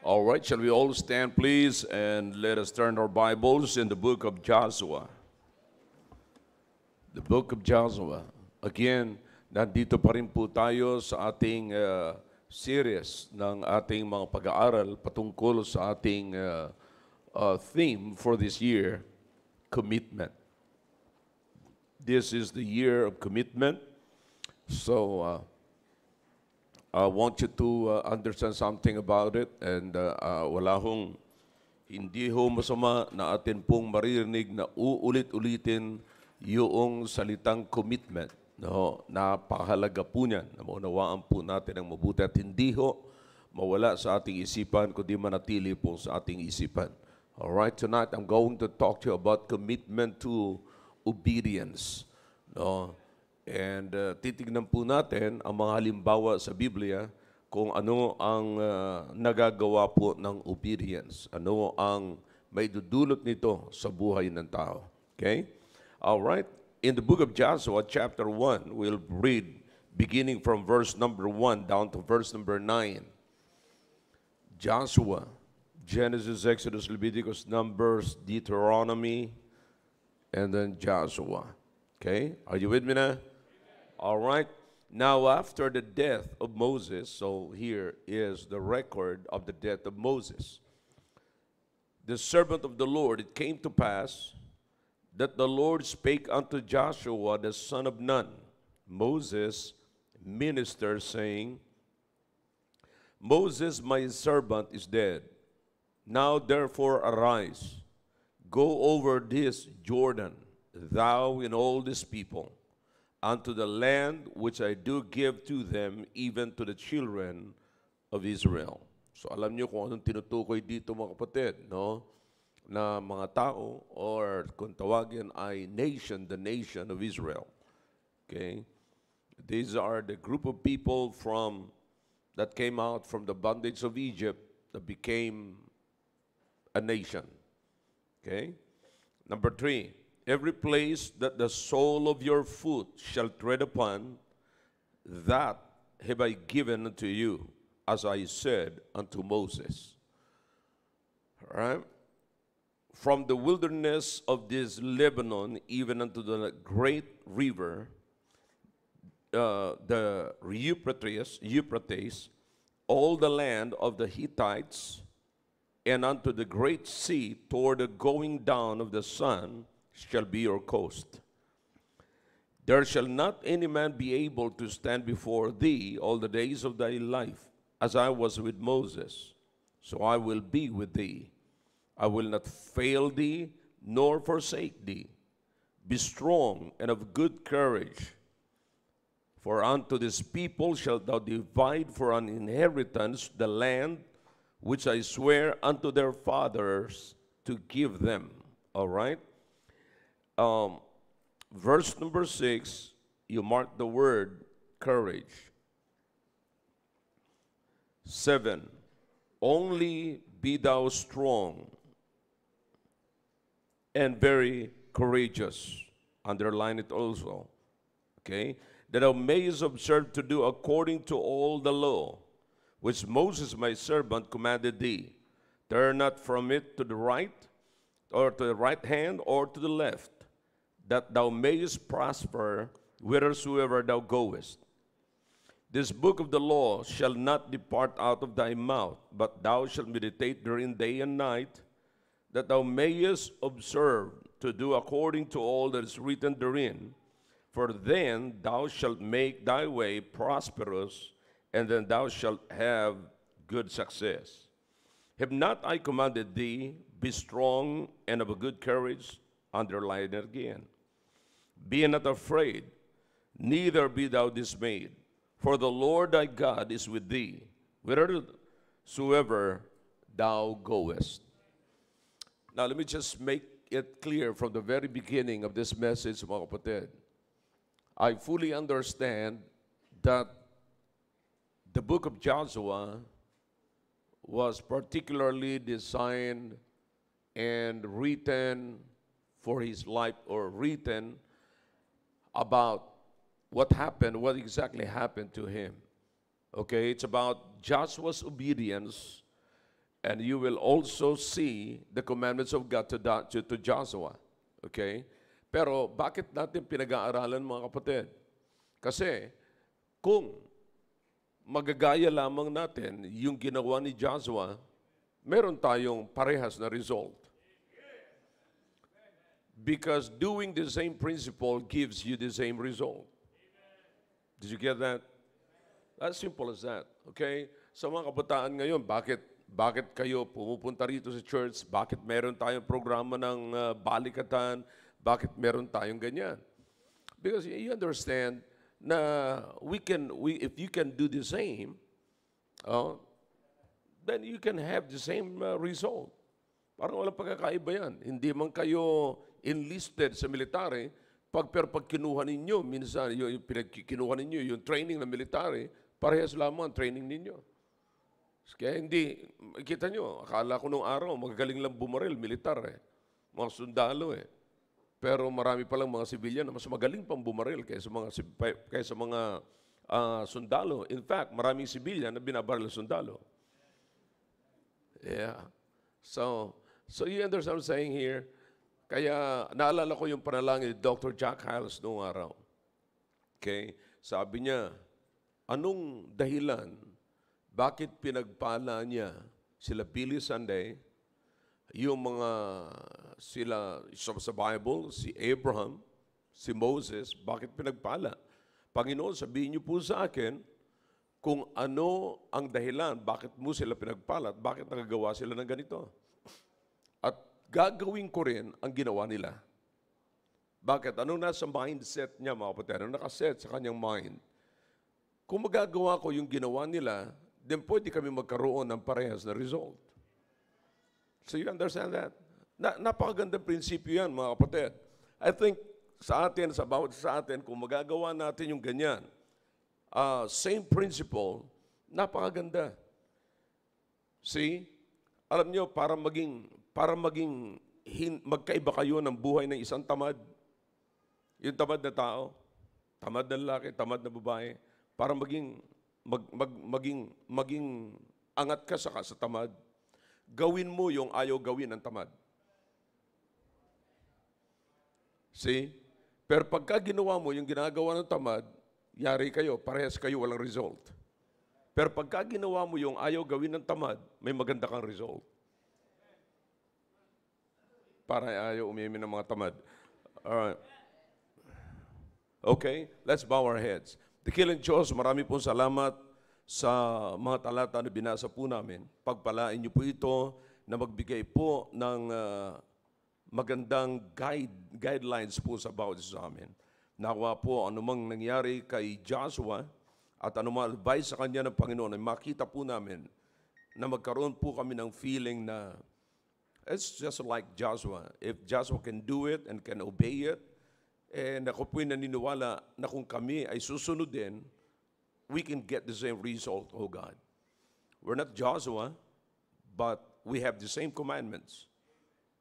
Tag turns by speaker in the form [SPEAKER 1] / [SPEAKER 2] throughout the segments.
[SPEAKER 1] All right, shall we all stand, please, and let us turn our Bibles in the book of Joshua. The book of Joshua. Again, nandito pa rin po tayo sa ating series ng ating mga pag-aaral patungkol sa ating theme for this year, commitment. This is the year of commitment. So, I want you to understand something about it, and hindi ho masama na atin pong maririnig na uulit-ulitin yung salitang commitment. No? Napakahalaga po niyan, na maunawaan po natin ang mabuti at hindi ho mawala sa ating isipan, kundi manatili po sa ating isipan. Alright, tonight I'm going to talk to you about commitment to obedience. No? And titignan po natin ang mga halimbawa sa Biblia kung ano ang nagagawa po ng obedience. Ano ang may dudulot nito sa buhay ng tao. Okay? All right. In the book of Joshua, chapter 1, we'll read beginning from verse number 1 down to verse number 9. Joshua, Genesis, Exodus, Leviticus, Numbers, Deuteronomy, and then Joshua. Okay? Are you with me now? All right. Now, after the death of Moses, so here is the record of the death of Moses. The servant of the Lord, it came to pass that the Lord spake unto Joshua, the son of Nun, Moses' minister, saying, Moses, my servant, is dead. Now, therefore, arise, go over this Jordan, thou and all this people, unto the land which I do give to them, even to the children of Israel. So alam niyo kung anong tinutukoy dito mga kapatid, no? Na mga tao, or kung tawagin ay nation, the nation of Israel. Okay? These are the group of people that came out from the bondage of Egypt that became a nation. Okay? Number 3. Every place that the sole of your foot shall tread upon, that have I given unto you, as I said unto Moses. All right? From the wilderness of this Lebanon, even unto the great river, the Euphrates, all the land of the Hittites, and unto the great sea, toward the going down of the sun, shall be your coast. There shall not any man be able to stand before thee all the days of thy life, as I was with Moses, so I will be with thee. I will not fail thee, nor forsake thee. Be strong and of good courage, for unto this people shalt thou divide for an inheritance the land which I swear unto their fathers to give them. All right? Verse number 6, you mark the word courage. 7, only be thou strong and very courageous. Underline it also. Okay? That thou mayest observe to do according to all the law, which Moses my servant commanded thee. Turn not from it to the right, or to the right hand, or to the left, that thou mayest prosper whithersoever thou goest. This book of the law shall not depart out of thy mouth, but thou shalt meditate therein day and night, that thou mayest observe to do according to all that is written therein. For then thou shalt make thy way prosperous, and then thou shalt have good success. Have not I commanded thee, be strong and of a good courage? Underline it again. Be not afraid, neither be thou dismayed, for the Lord thy God is with thee, whithersoever thou goest. Now let me just make it clear from the very beginning of this message, mga kapatid. I fully understand that the book of Joshua was particularly designed and written for his life, or written about what exactly happened to him. Okay, it's about Joshua's obedience And you will also see the commandments of God to Joshua. Okay? Pero bakit natin pinag-aaralan, mga kapatid? Kasi kung magagaya lamang natin yung ginawa ni Joshua, meron tayong parehas na result. Because doing the same principle gives you the same result. Did you get that? As simple as that. Okay? Sa mga kabataan ngayon, bakit kayo pumupunta rito sa church? Bakit meron tayong programa ng balikatan? Bakit meron tayong ganyan? Because you understand na if you can do the same, then you can have the same result. Parang walang pagkakaiba yan. Hindi man kayo enlisted sa military, pag kinuha ninyo, minsan yung kinuha ninyo, yung training ng military, parehas lamang ang training ninyo. Kaya hindi, kita nyo, akala ko nung araw, magagaling lang bumaril, militar mga sundalo Pero marami palang mga sibilyan na mas magaling pang bumaril kaysa mga sundalo. In fact, maraming sibilyan na binabaril ng sundalo. Yeah. So you understand what I'm saying here? Kaya naalala ko yung panalangin ni Dr. Jack Hyles noong araw. Okay? Sabi niya, anong dahilan bakit pinagpala niya sila Billy Sunday, yung mga sila sa Bible, si Abraham, si Moses, bakit pinagpala? Panginoon, sabihin niyo po sa akin kung ano ang dahilan, bakit mo sila pinagpala at bakit nagagawa sila ng ganito. At gagawin ko rin ang ginawa nila. Bakit? Anong nasa mindset niya, mga kapatid? Anong nakaset sa kanyang mind? Kung magagawa ko yung ginawa nila, then pwede kami magkaroon ng parehas na result. So you understand that? Napakagandang prinsipyo yan, mga kapatid. I think sa bawat sa atin, kung magagawa natin yung ganyan, same principle, napakaganda. See? Alam nyo, para magkaiba kayo ng buhay ng isang tamad, yung tamad na tao, tamad na lalaki, tamad na babae, para maging angat ka sa tamad, gawin mo yung ayaw gawin ng tamad. See? Pero pagka ginawa mo yung ginagawa ng tamad, yari kayo, parehas kayo, walang result. Pero pagka ginawa mo yung ayaw gawin ng tamad, may maganda kang result. Para ayaw umimin ng mga tamad. Alright. Okay, let's bow our heads. Dakilang Diyos, marami pong salamat sa mga talata na binasa po namin. Pagpalain niyo po ito na magbigay po ng magandang guidelines po sa bawat isa sa amin. Nakuha po anumang nangyari kay Joshua at anumang advice sa kanya ng Panginoon ay makita po namin na magkaroon po kami ng feeling na it's just like Joshua. If Joshua can do it and can obey it, and ako po'y naniniwala na kung kami ay susunod din, we can get the same result, oh God. We're not Joshua, but we have the same commandments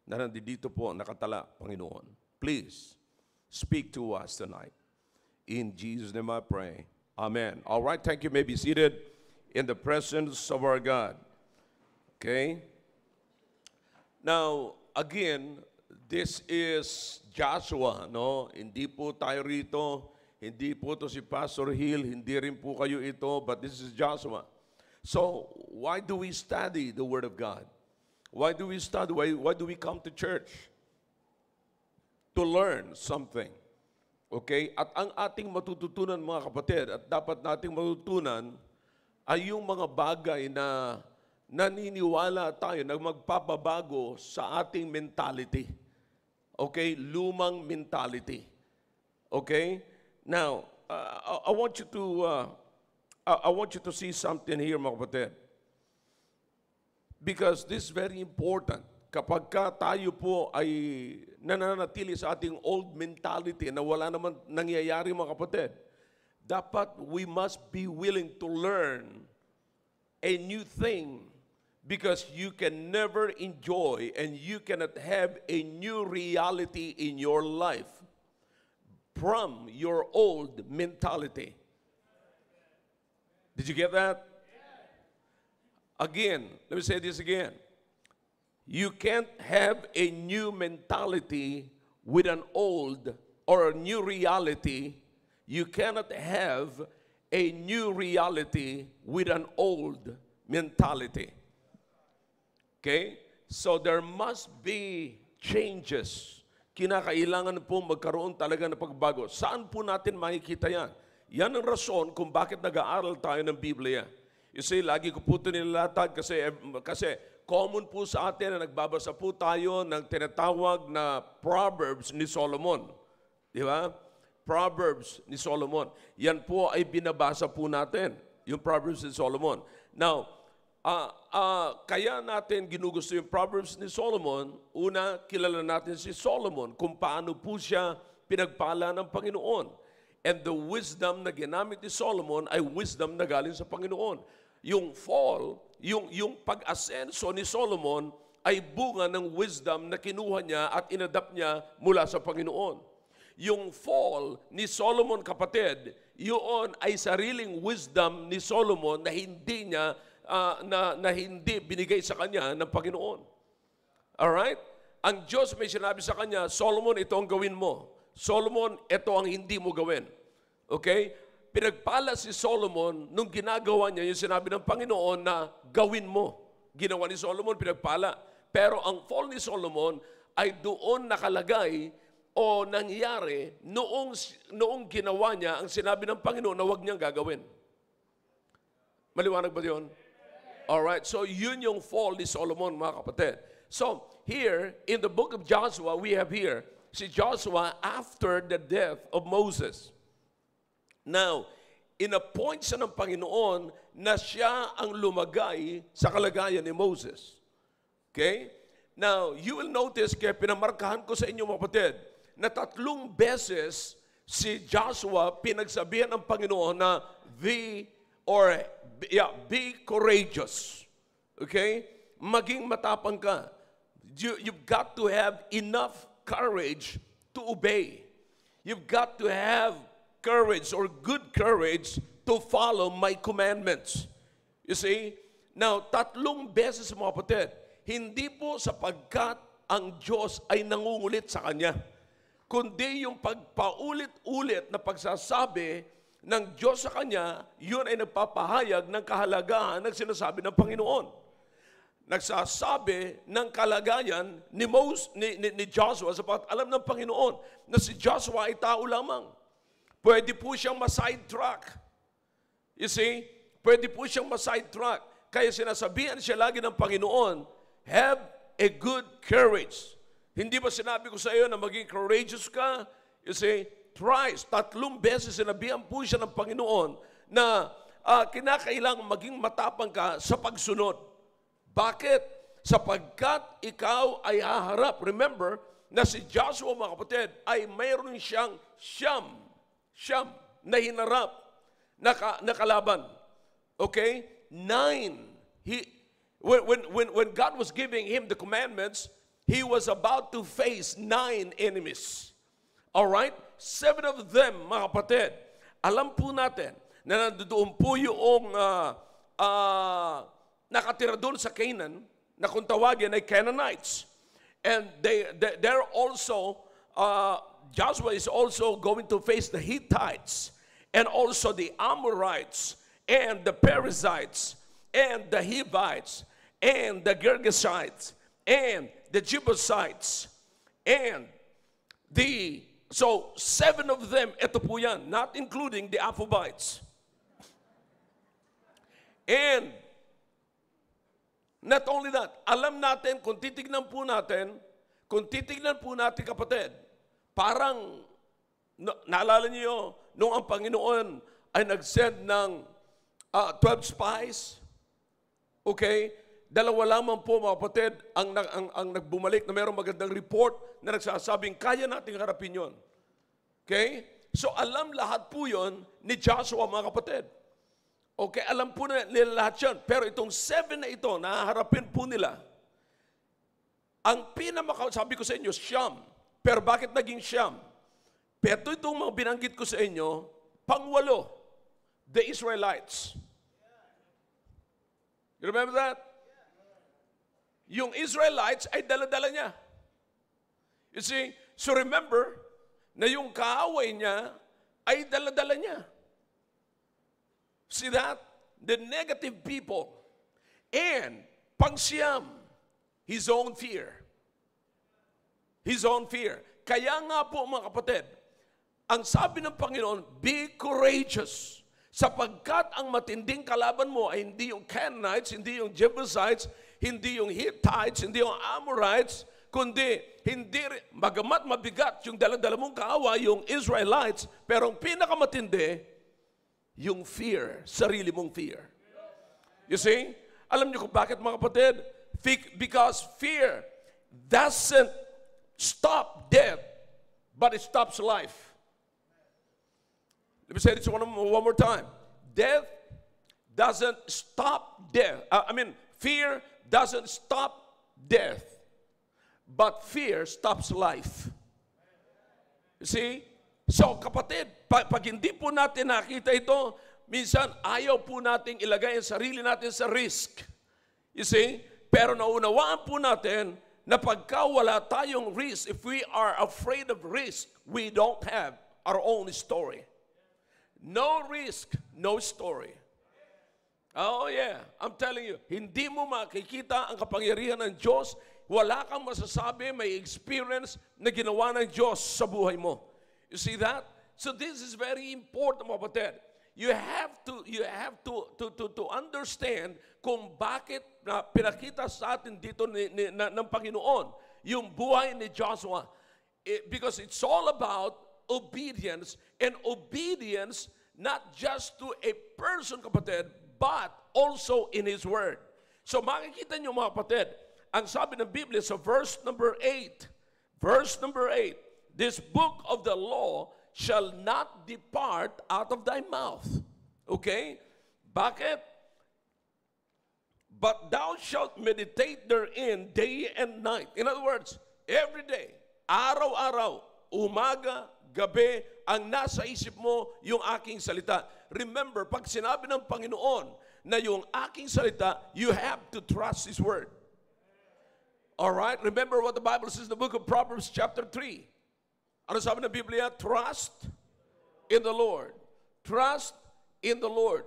[SPEAKER 1] na nandito po nakatala, Panginoon. Please, speak to us tonight. In Jesus' name I pray. Amen. All right, thank you. You may be seated in the presence of our God. Okay? Now, again, this is Joshua, no? Hindi po tayo rito, hindi po to si Pastor Hill, hindi rin po kayo ito, but this is Joshua. So, why do we study the Word of God? Why do we study? Why do we come to church? To learn something. Okay? At ang ating matututunan, mga kapatid, at dapat nating matutunan ay yung mga bagay na naniniwala tayo na magpapabago sa ating mentality. Okay? Lumang mentality. Okay? Now, I want you to see something here, mga kapatid. Because this is very important. Kapag tayo po ay nananatili sa ating old mentality na wala naman nangyayari, mga kapatid, dapat we must be willing to learn a new thing because you can never enjoy and you cannot have a new reality in your life from your old mentality. Did you get that? Again, let me say this again. You can't have a new mentality with an old or a new reality. You cannot have a new reality with an old mentality. Okay? So there must be changes. Kinakailangan po magkaroon talaga ng pagbago. Saan po natin makikita yan? Yan ang rason kung bakit nag-aaral tayo ng Biblia. You see, lagi ko po ito nilalatag kasi common po sa atin na nagbabasa po tayo ng tinatawag na Proverbs ni Solomon. Di ba? Proverbs ni Solomon. Yan po ay binabasa po natin, yung Proverbs ni Solomon. Now, kaya natin ginugusto yung Proverbs ni Solomon. Una, kilala natin si Solomon kung paano po siya pinagpala ng Panginoon. And the wisdom na ginamit ni Solomon ay wisdom na galing sa Panginoon. Yung fall, yung pag-asenso ni Solomon ay bunga ng wisdom na kinuha niya at inadapt niya mula sa Panginoon. Yung fall ni Solomon, kapatid, yun ay sariling wisdom ni Solomon na hindi niya na hindi binigay sa kanya ng Panginoon. Alright? Ang Diyos may sinabi sa kanya, Solomon, ito ang gawin mo. Solomon, ito ang hindi mo gawin. Okay? Pinagpala si Solomon nung ginagawa niya yung sinabi ng Panginoon na gawin mo. Ginawa ni Solomon, pinagpala. Pero ang fall ni Solomon ay doon nakalagay o nangyari noong ginawa niya ang sinabi ng Panginoon na huwag niyang gagawin. Maliwanag ba yun? Alright, so yun yung fall ni Solomon, mga kapatid. So, here, in the book of Joshua, we have here, si Joshua after the death of Moses. Now, inappoint siya ng Panginoon na siya ang lumagay sa kalagayan ni Moses. Okay? Now, you will notice, kaya pinamarkahan ko sa inyo mga kapatid, na 3 beses si Joshua pinagsabihan ng Panginoon na be courageous. Okay? Maging matapang ka. You've got to have enough courage to obey. You've got to have courage or good courage to follow my commandments. You see? Now, 3 beses mga kapatid, hindi po sapagkat ang Diyos ay nangungulit sa kanya, kundi yung pagpaulit-ulit na pagsasabi ng Diyos sa kanya, yun ay nagpapahayag ng kahalagahan ng sinasabi ng Panginoon. Nagsasabi ng kalagayan ni Joshua sapagkat alam ng Panginoon na si Joshua ay tao lamang. Pwede po siyang ma-sidetrack. You see? Pwede po siyang ma-sidetrack. Kaya sinasabihan siya lagi ng Panginoon, have a good courage. Hindi ba sinabi ko sa iyo na maging courageous ka? You see? Thrice, 3 beses sinabihan po siya ng Panginoon na kinakailangan maging matapang ka sa pagsunod. Bakit? Sapagkat ikaw ay haharap. Remember, na si Joshua, mga kapatid, ay mayroon siyang siyam na hinarap, na kalaban. Okay? 9. When God was giving him the commandments, he was about to face 9 enemies. Alright? 7 of them, mga kapatid, alam po natin na nandoon po yung nakatira doon sa Canaan, na kung tawagin ay Canaanites. And they're also, Joshua is also going to face the Hittites, and also the Amorites, and the Perizzites, and the Hivites, and the Girgashites, and the Jebusites, and so 7 of them, ito po yan, not including the Aphobites. And not only that, alam natin, kung titignan po natin kapatid, parang, naalala niyo, nung ang Panginoon ay nag-send ng 12 spies, okay, 2 lamang po mga kapatid ang nagbumalik na mayroong magandang report na nagsasabing kaya nating harapin yon. Okay? So alam lahat po yon ni Joshua, mga kapatid. Okay, alam po nila lahat yan. Pero itong 7 na ito, nahaharapin po nila. Ang sabi ko sa inyo, siyam. Pero bakit naging siyam? Pero itong mga binanggit ko sa inyo, pang-8, the Israelites. You remember that? Yung Israelites ay dala-dala niya. You see? So remember na yung kaaway niya ay dala-dala niya. See that? The negative people. And pangsiyam, his own fear. His own fear. Kaya nga po mga kapatid, ang sabi ng Panginoon, be courageous. Sapagkat ang matinding kalaban mo ay hindi yung Canaanites, hindi yung Jebusites, hindi yung Hittites, hindi yung Amorites, kundi hindi, bagamat mabigat yung dala-dala mong kaaway, yung Israelites, pero ang pinakamatindi, yung fear, sarili mong fear. You see? Alam niyo kung bakit mga kapatid? Because fear doesn't stop death, but it stops life. Let me say this one more time. Death doesn't stop death. Fear doesn't stop death, but fear stops life. You see? So, kapatid, pag hindi po natin nakita ito, minsan ayaw po nating ilagay ang sarili natin sa risk. You see? Pero naunawaan po natin na pagka wala tayong risk, if we are afraid of risk, we don't have our own story. No risk, no story. Oh yeah, I'm telling you, hindi mo makikita ang kapangyarihan ng Diyos, wala kang masasabi, may experience na ginawa ng Diyos sa buhay mo. You see that? So this is very important, mga kapatid. You have to understand kung bakit pinakita sa atin dito ng Panginoon yung buhay ni Joshua. Because it's all about obedience, and obedience not just to a person, kapatid, but also in His Word. So makikita niyo mga kapatid, ang sabi ng Biblia sa verse number 8, this book of the law shall not depart out of thy mouth. Okay? Bakit? But thou shalt meditate therein day and night. In other words, every day, araw-araw, umaga, gabi, ang nasa isip mo yung aking salita. Remember, pag sinabi ng Panginoon na yung aking salita, you have to trust His Word. Alright? Remember what the Bible says in the book of Proverbs chapter 3. Ano sabi ng Biblia? Trust in the Lord. Trust in the Lord.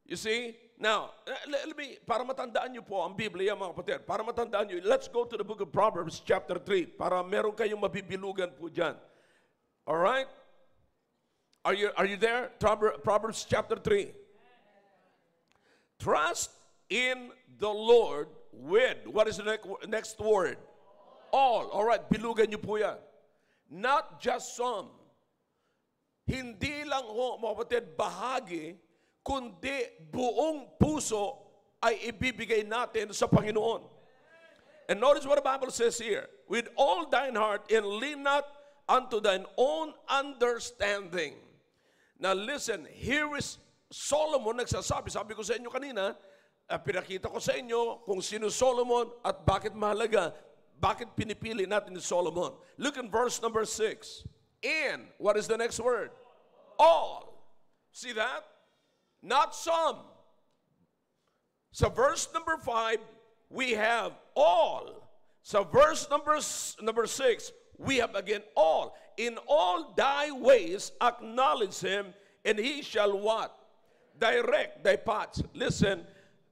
[SPEAKER 1] You see? Now, let me, para matandaan niyo po ang Biblia, mga kapatid, para matandaan niyo, let's go to the book of Proverbs chapter 3, para meron kayong mabibilugan po dyan. Alright? Are you there? Proverbs chapter 3. Trust in the Lord with, what is the next word? All. Alright, bilugan niyo po yan. Not just some. Hindi lang ho, mga kapatid, bahagi, kundi buong puso ay ibibigay natin sa Panginoon. And notice what the Bible says here. With all thine heart and lean not unto thine own understanding. Now listen, here is Solomon nagsasabi. Sabi ko sa inyo kanina, pinakita ko sa inyo kung sino Solomon at bakit mahalaga, bakit pinipili natin ni Solomon. Look in verse number 6. And, what is the next word? All. See that? Not some. So verse number 5, we have all. So verse number 6, we have again all. In all thy ways acknowledge Him, and He shall what? Direct thy paths. Listen,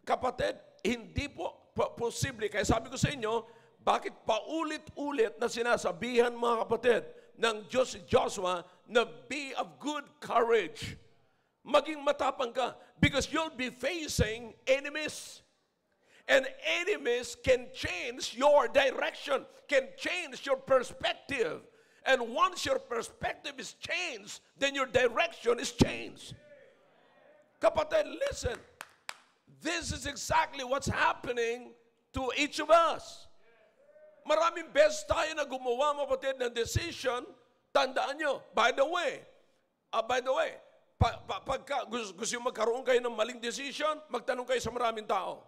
[SPEAKER 1] kapatid, hindi po posible. Kaya sabi ko sa inyo, bakit paulit-ulit na sinasabihan mga kapatid ng Diyos si Joshua na be of good courage. Maging matapang ka because you'll be facing enemies. And enemies can change your direction, can change your perspective. And once your perspective is changed, then your direction is changed. Kapatid, listen. This is exactly what's happening to each of us. Maraming beses tayo na gumawa, mga kapatid, ng decision. Tandaan nyo, by the way, pagka gusto yung magkaroon kayo ng maling decision, magtanong kayo sa maraming tao.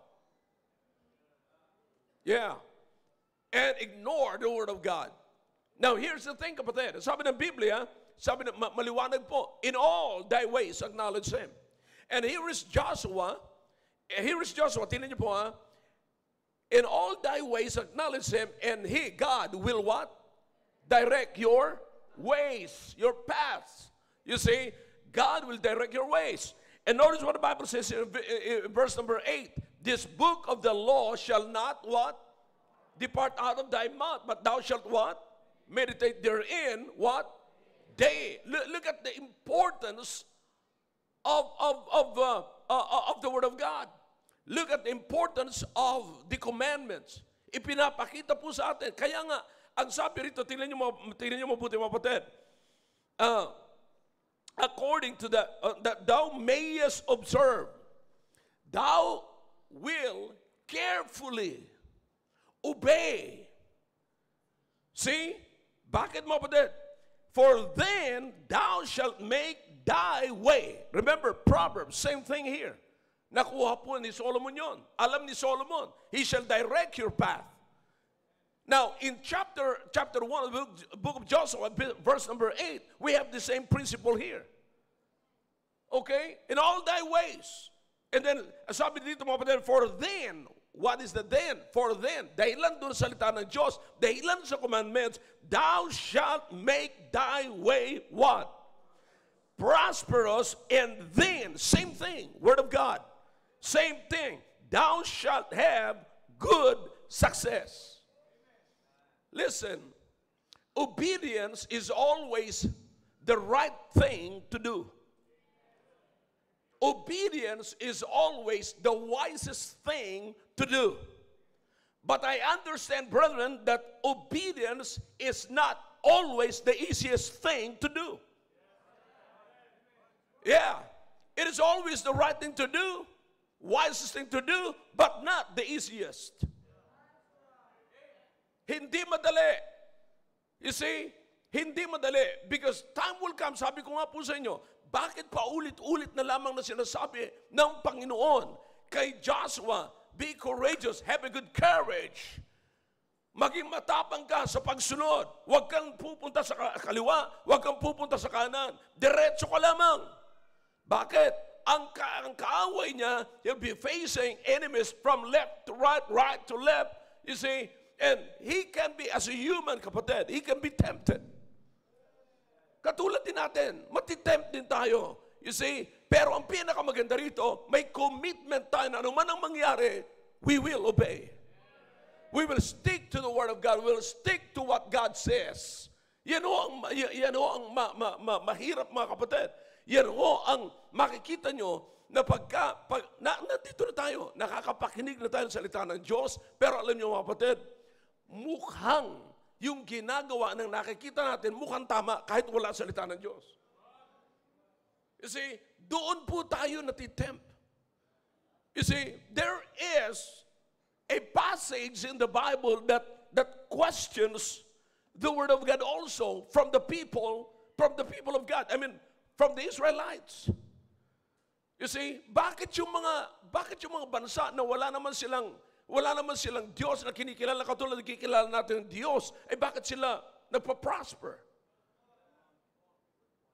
[SPEAKER 1] Yeah. And ignore the Word of God. Now, here's the thing, kapatid. Sabi ng Biblia, sabi na maliwanag po, in all thy ways acknowledge Him. And here is Joshua, here is Joshua. Tingnan niyo po, ha? In all thy ways acknowledge him, and he, God, will what? Direct your ways, your paths. You see, God will direct your ways. And notice what the Bible says in verse number 8. This book of the law shall not what? Depart out of thy mouth, but thou shalt what? Meditate therein, what? Day. Look at the importance of the Word of God. Look at the importance of the commandments. Ipinapakita po sa atin. Kaya nga, ang sabi rito, tingnan niyo mabuti mga kapatid. According to that thou mayest observe, thou will carefully obey. See? Bakit mga kapatid? For then thou shalt make thy way. Remember, Proverbs, same thing here. Nakuha po ni Solomon yon. Alam ni Solomon, he shall direct your path. Now, in chapter 1 of the book of Joshua, verse number 8, we have the same principle here. Okay? In all thy ways. And then, sabi dito mga kapatid, for then, what is the then? For then, dahilan doon sa salita ng Diyos, dahilan sa commandments, thou shalt make thy way what? Prosperous, and then, same thing, Word of God. Same thing. Thou shalt have good success. Listen, obedience is always the right thing to do. Obedience is always the wisest thing to do. But I understand, brethren, that obedience is not always the easiest thing to do. Yeah, it is always the right thing to do, wisest thing to do, but not the easiest. Hindi madali. You see, hindi madali. Because time will come, sabi ko nga po sa inyo, bakit pa ulit-ulit na lamang na sinasabi ng Panginoon kay Joshua, be courageous, have a good courage. Maging matapang ka sa pagsunod. Huwag kang pupunta sa kaliwa, huwag kang pupunta sa kanan. Diretso ka lamang. Bakit? Ang kaaway niya, he'll be facing enemies from left to right, right to left. You see, and he can be, as a human, kapatid, he can be tempted. Katulad din natin, matitempt din tayo. You see, pero ang pinakamaganda rito, may commitment tayo na anuman ang mangyari, we will obey. We will stick to the Word of God. We will stick to what God says. Yan ho ang mahirap mga kapatid. Yan ho ang makikita nyo na nandito na tayo, nakakapakinig na tayo sa salita ng Diyos, pero alam nyo mga kapatid, mukhang yung ginagawa ng nakikita natin, mukhang tama kahit wala salita ng Diyos. You see, doon po tayo natitempt. You see, there is a passage in the Bible that questions the Word of God also from the people of God. I mean, from the Israelites. You see, bakit yung mga bansa na wala naman silang Diyos na kinikilala katulad ng kikilala natin ng Diyos, bakit sila nagpa-prosper?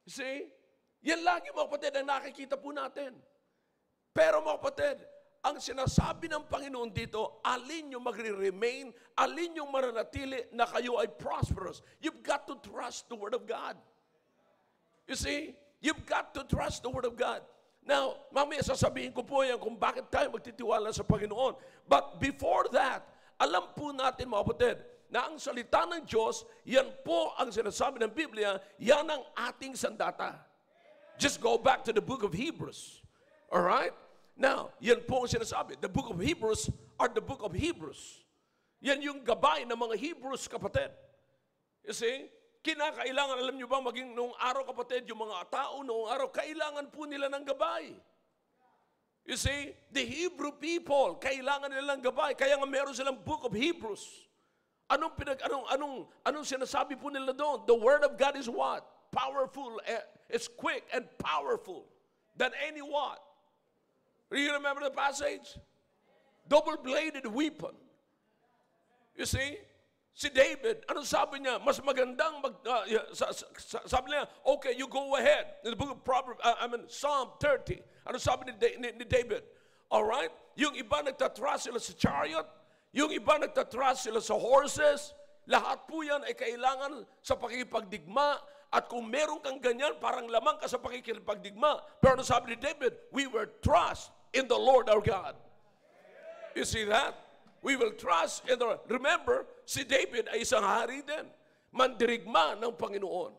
[SPEAKER 1] You see, yan lagi mga kapatid ang nakikita po natin. Pero mga kapatid, ang sinasabi ng Panginoon dito, alin yung magre-remain, alin yung mananatili na kayo ay prosperous. You've got to trust the Word of God. You see, you've got to trust the Word of God. Now, mamaya sasabihin ko po yan kung bakit tayo magtitiwala sa Panginoon. But before that, alam po natin mga kapatid, na ang salita ng Diyos, yan po ang sinasabi ng Biblia, yan ang ating sandata. Just go back to the book of Hebrews. Alright? Now, yan po ang sinasabi. The book of Hebrews are the book of Hebrews. Yan yung gabay ng mga Hebrews, kapatid. You see? Kinakailangan, alam nyo ba, maging noong araw, kapatid, yung mga tao noong araw, kailangan po nila ng gabay. You see? The Hebrew people, kailangan nila ng gabay. Kaya nga meron silang book of Hebrews. Anong sinasabi po nila doon? The Word of God is what? Powerful. It's quick and powerful than any what? Do you remember the passage? Double-bladed weapon. You see? Si David, anong sabi niya? Mas magandang sabi niya, okay, you go ahead. In the book of Proverbs, Psalm 30, anong sabi ni David? Alright? Yung iba nagtatrust sila sa chariot. Yung iba nagtatrust sila sa horses. Lahat po yan ay kailangan sa pakikipagdigma. At kung meron kang ganyan, parang lamang ka sa pakikipagdigma. Pero sabi ni David, we will trust in the Lord our God. You see that? We will trust in the Lord. Remember, si David ay isang hari din. Mandirigma ng Panginoon.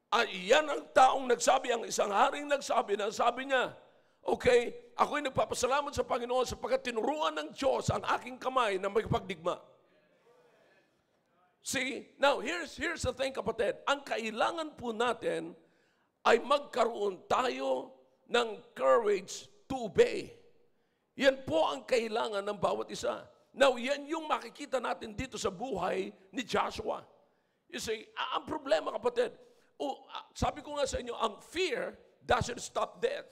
[SPEAKER 1] At yan ang taong nagsabi, ang isang haring nagsabi na sabi niya, okay, ako'y nagpapasalamat sa Panginoon sapagkat tinuruan ng Diyos ang aking kamay na magpagdigma. See, now here's the thing, kapatid. Ang kailangan po natin ay magkaroon tayo ng courage to obey. Yan po ang kailangan ng bawat isa. Now, yan yung makikita natin dito sa buhay ni Joshua. You see, ang problema, kapatid, sabi ko nga sa inyo, ang fear doesn't stop death,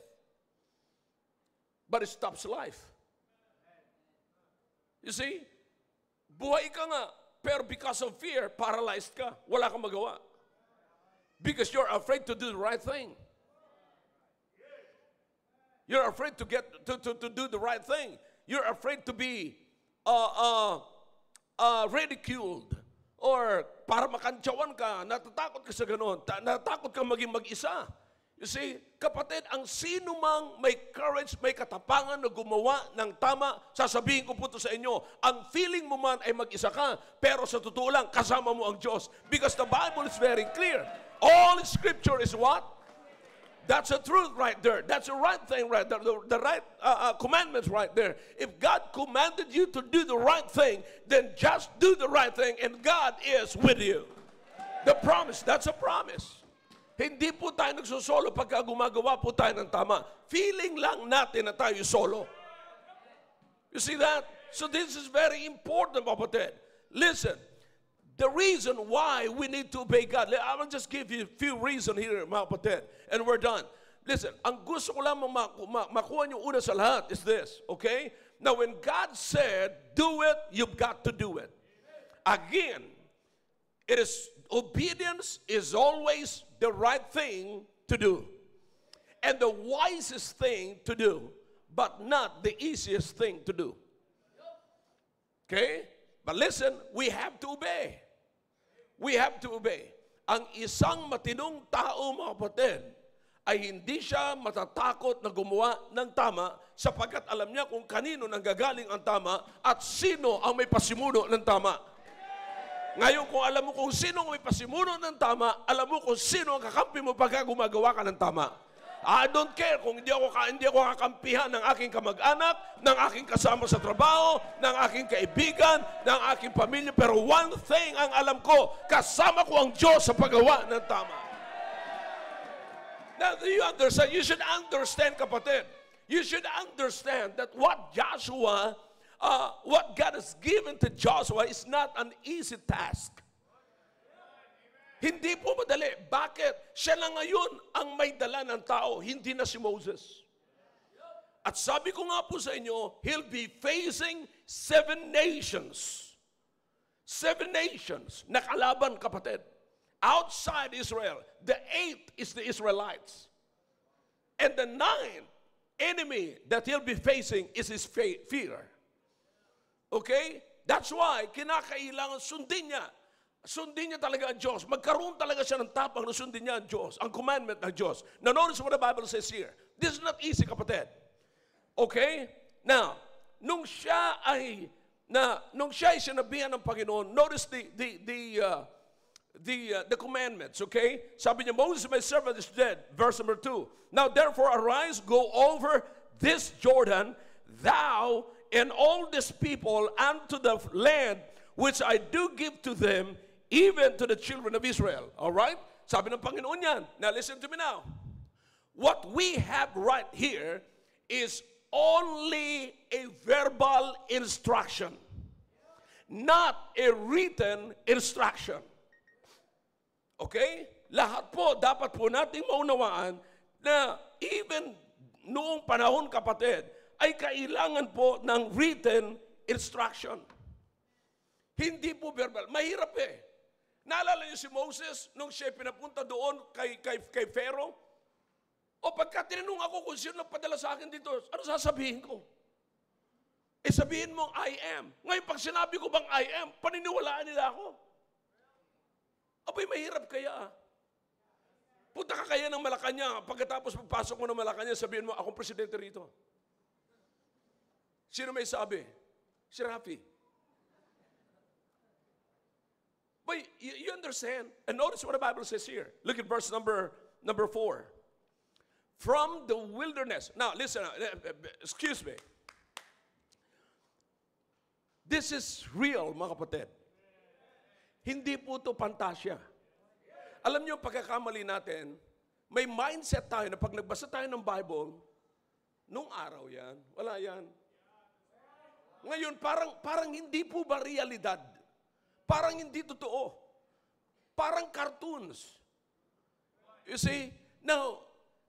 [SPEAKER 1] but it stops life. You see, buhay ka nga, pero because of fear, paralyzed ka. Wala kang magawa. Because you're afraid to do the right thing. You're afraid to do the right thing. You're afraid to be ridiculed. Or para makantsawan ka, natatakot ka sa gano'n. Natatakot ka maging mag-isa. You see, kapatid, ang sino mang may courage, may katapangan na gumawa ng tama, sasabihin ko po ito sa inyo, ang feeling mo man ay mag-isa ka, pero sa totoo lang, kasama mo ang Diyos. Because the Bible is very clear. All Scripture is what? That's the truth right there. That's the right thing right there. The right commandments right there. If God commanded you to do the right thing, then just do the right thing and God is with you. The promise, that's a promise. Hindi po tayo nagsusolo pagka gumagawa po tayo ng tama. Feeling lang natin na tayo solo. You see that? So this is very important, kapatid. Listen, the reason why we need to obey God, I will just give you a few reasons here, mga kapatid, and we're done. Listen, ang gusto ko lang makuha niyo una sa lahat is this, okay? Now, when God said, do it, you've got to do it. Again, obedience is always the right thing to do. And the wisest thing to do, but not the easiest thing to do. Okay? But listen, we have to obey. We have to obey. Ang isang matinong tao, mga kapatid, ay hindi siya matatakot na gumawa ng tama sapagkat alam niya kung kanino nanggagaling ang tama at sino ang may pasimuno ng tama. Ngayon, kung alam mo kung sino ang may pasimuno ng tama, alam mo kung sino ang kakampi mo pagka gumagawa ka ng tama. I don't care kung hindi ako kakampihan ng aking kamag-anak, ng aking kasama sa trabaho, ng aking kaibigan, ng aking pamilya. Pero one thing ang alam ko, kasama ko ang Diyos sa paggawa ng tama. Now, do you understand? You should understand, kapatid. You should understand that what God has given to Joshua is not an easy task. Hindi po madali. Bakit? Siya na ngayon ang may dala ng tao, hindi na si Moses. At sabi ko nga po sa inyo, he'll be facing 7 nations. 7 nations na kalaban, kapatid. Outside Israel, the 8th is the Israelites. And the 9th enemy that he'll be facing is his fear. Okay? That's why, kinakailangan sundin niya. Sundin niya talaga ang Diyos. Magkaroon talaga siya ng tapang na sundin niya ang Diyos, ang commandment ng Diyos. Now, notice what the Bible says here. This is not easy, kapatid. Okay? Now, nung siya ay sinabihan ng Panginoon, notice the commandments, okay? Sabi niya, Moses, my servant, is dead. Verse number 2. Now, therefore, arise, go over this Jordan, thou and all this people unto the land which I do give to them, even to the children of Israel. All right? Sabi ng Panginoon yan. Now listen to me now. What we have right here is only a verbal instruction, not a written instruction. Okay? Lahat po, dapat po nating maunawaan na even noong panahon, kapatid, ay kailangan po ng written instruction. Hindi po verbal. Mahirap eh. Naalala niyo si Moses nung siya pinapunta doon kay Pharaoh? O pagka tinanong ako kung sino nagpadala sa akin dito, ano sasabihin ko? Eh sabihin mo, I am. Ngayon, pag sinabi ko bang I am, paniniwalaan nila ako. Abay, mahirap kaya. Punta ka kaya ng Malacanang, pagkatapos pagpasok mo ng Malacanang, sabihin mo, akong presidente rito. Sino may sabi? Si Rafi. But you understand? And notice what the Bible says here. Look at verse number 4. From the wilderness. Now, listen, excuse me. This is real, mga kapatid. Hindi po ito pantasya. Alam niyo, pagkakamali natin, may mindset tayo na pag nagbasa tayo ng Bible, nung araw yan, wala yan. Ngayon, parang hindi po ba realidad? Parang hindi totoo. Parang cartoons. You see? Now,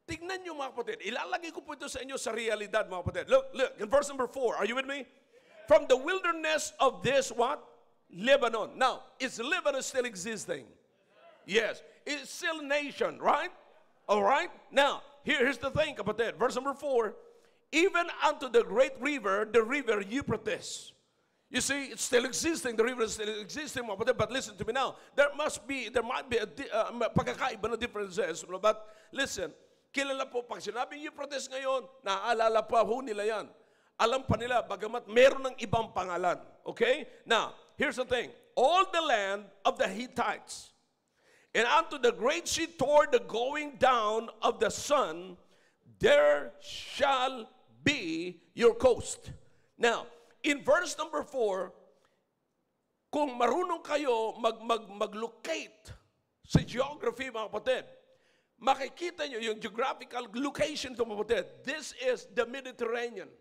[SPEAKER 1] tignan niyo mga kapatid. Ilalagay ko po ito sa inyo sa realidad, mga kapatid. Look, in verse number 4. Are you with me? From the wilderness of this what? Lebanon. Now, is Lebanon still existing? Yes. It's still a nation, right? All right? Now, here's the thing, kapatid. Verse number 4. Even unto the great river, the river Euphrates. You see, it's still existing. The river is still existing, but listen to me now. There might be pagkakaiba na differences. But listen, kilala po, pag sinabing Euphrates ngayon, naaalala pa ho nila yan. Alam pa nila, bagamat meron ng ibang pangalan. Okay? Now, here's the thing. All the land of the Hittites, and unto the great sea toward the going down of the sun, there shall be your coast. Now, in verse number 4, kung marunong kayo mag-locate sa geography, mga kapatid, makikita nyo yung geographical location to mga kapatid. This is the Mediterranean.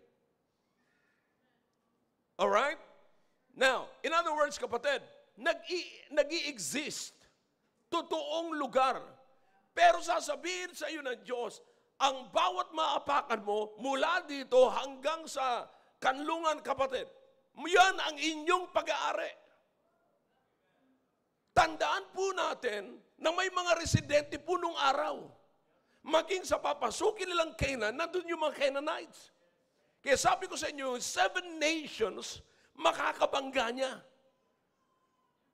[SPEAKER 1] Alright? Now, in other words, kapatid, nag-i-exist. Totoong lugar. Pero sasabihin sa iyo ng Diyos, ang bawat maapakan mo, mula dito hanggang sa kanlungan, kapatid, yan ang inyong pag-aari. Tandaan po natin na may mga residente po nung araw. Maging sa papasukin nilang Canaan, nandun yung mga Canaanites. Kaya sabi ko sa inyo, 7 nations, makakabangga niya.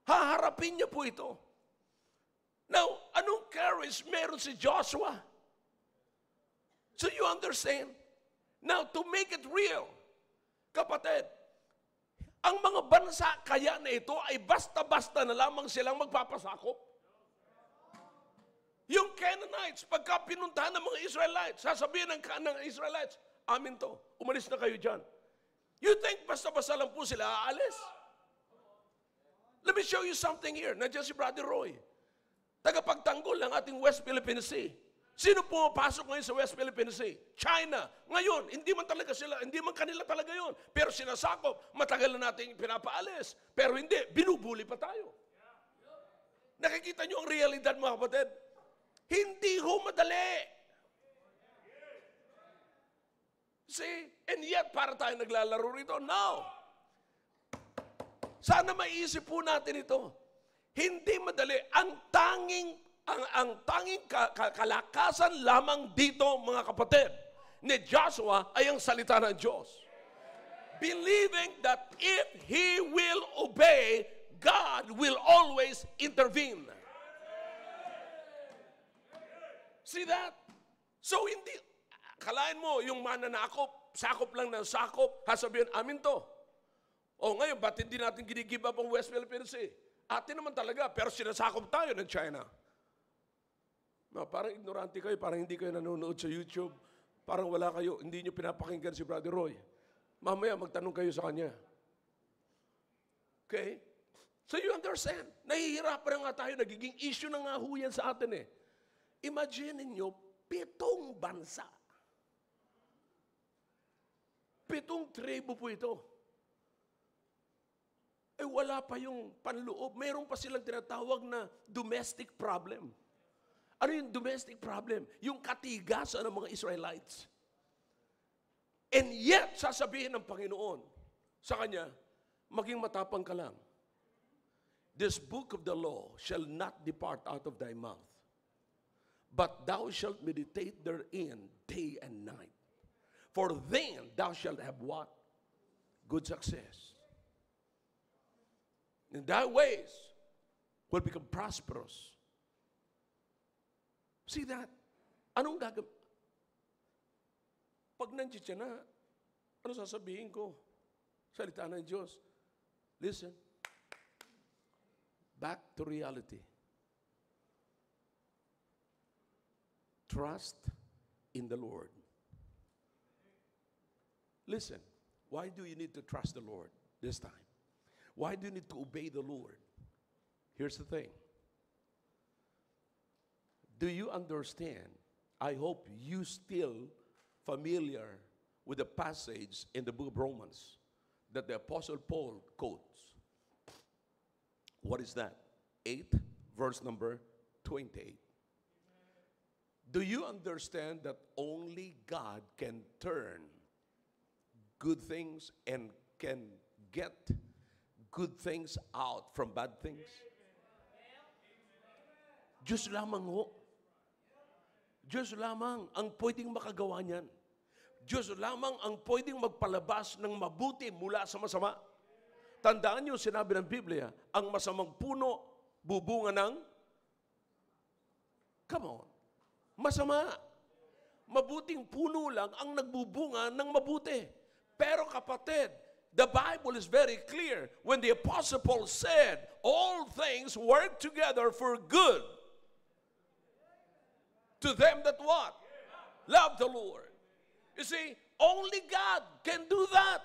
[SPEAKER 1] Haharapin niya po ito. Now, anong courage meron si Joshua? So you understand? Now, to make it real, kapatid, ang mga bansa kaya na ito ay basta-basta na lamang silang magpapasakop. Yung Canaanites, pagka pinuntahan ng mga Israelites, sasabihin ng Israelites, amin to, umalis na kayo dyan. You think basta-basta lang po sila aalis? Let me show you something here. Nandiyan si Brother Roy. Tagapagtanggol ng ating West Philippine Sea. Sino pumapasok ngayon sa West Philippine Sea? China. Ngayon, hindi man kanila talaga yon. Pero sinasakop, matagal na natin pinapaalis. Pero hindi, binubuli pa tayo. Nakikita nyo ang realidad, mga kapatid? Hindi ho madali. See? And yet, para tayo naglalaro rito? No. Sana maiisip po natin ito. Hindi madali. Ang tanging kalakasan lamang dito, mga kapatid, ni Joshua ay ang salita ng Diyos. Believing that if he will obey, God will always intervene. See that? So hindi, kalain mo, yung mananakop, sakop lang ng sakop, sasabihin, amin to. O ngayon, ba't hindi natin ginigive up ang West Philippine Sea? Atin naman talaga, pero sinasakop tayo ng China. No, parang ignorante kayo, parang hindi kayo nanonood sa YouTube, parang wala kayo, hindi nyo pinapakinggan si Brother Roy. Mamaya, magtanong kayo sa kanya. Okay? So you understand, nahihirapan na nga tayo, nagiging issue na nga ho yan sa atin eh. Imagine ninyo, 7 bansa. 7 tribo po ito. Eh wala pa yung panloob. Mayroon pa silang tinatawag na domestic problem. Ano yung domestic problem? Yung katigasan ng mga Israelites. And yet, sasabihin ng Panginoon sa kanya, maging matapang ka lang. This book of the law shall not depart out of thy mouth,
[SPEAKER 2] but thou shalt meditate therein day and night. For then thou shalt have what? Good success. And thy ways will become prosperous. See that? Anong gagawin? Pag nandiyan na, ano sasabihin ko? Salita ng Diyos. Listen. Back to reality. Trust in the Lord. Listen, why do you need to trust the Lord this time? Why do you need to obey the Lord? Here's the thing. Do you understand? I hope you still familiar with the passage in the book of Romans that the Apostle Paul quotes. What is that? 8, verse number 28. Do you understand that only God can turn good things and can get good things out from bad things? Diyos lamang ho. Diyos lamang ang pwedeng makagawa niyan. Diyos lamang ang pwedeng magpalabas ng mabuti mula sa masama. Tandaan niyo, sinabi ng Biblia, ang masamang puno, bubunga ng, come on, masama. Mabuting puno lang ang nagbubunga ng mabuti. Pero kapatid, the Bible is very clear when the Apostle Paul said, all things work together for good to them that what? Love the Lord. You see, only God can do that.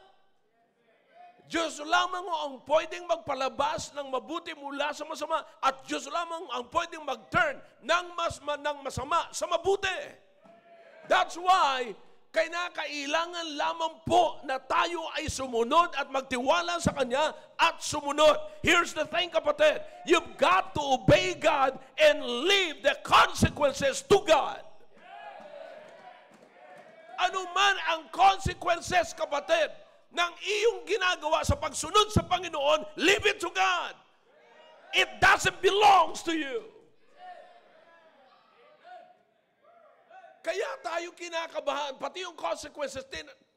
[SPEAKER 2] Diyos lamang ang pwedeng magpalabas ng mabuti mula sa masama at Diyos lamang ang pwedeng mag-turn ng masama sa mabuti. That's why kailangan lamang po na tayo ay sumunod at magtiwala sa Kanya at sumunod. Here's the thing, kapatid. You've got to obey God and leave the consequences to God. Ano man ang consequences, kapatid, ng iyong ginagawa sa pagsunod sa Panginoon, leave it to God. It doesn't belong to you. Kaya tayo kinakabahan, pati yung consequences,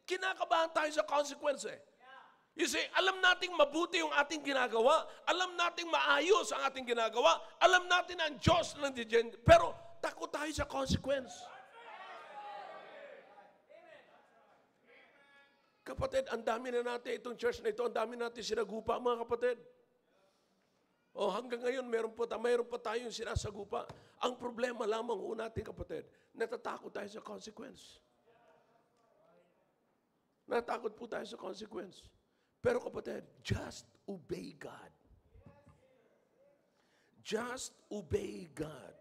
[SPEAKER 2] kinakabahan tayo sa consequences. You see, alam nating mabuti yung ating ginagawa, alam nating maayos ang ating ginagawa, alam natin ang Diyos nandiyan, pero takot tayo sa consequence. Kapatid, ang dami na natin itong church na ito, ang dami natin sinagupa, mga kapatid. Hanggang ngayon, mayroon pa tayong sinasagupa. Ang problema lamang natin, kapatid, natatakot tayo sa consequence. Natatakot po tayo sa consequence. Pero kapatid, just obey God. Just obey God.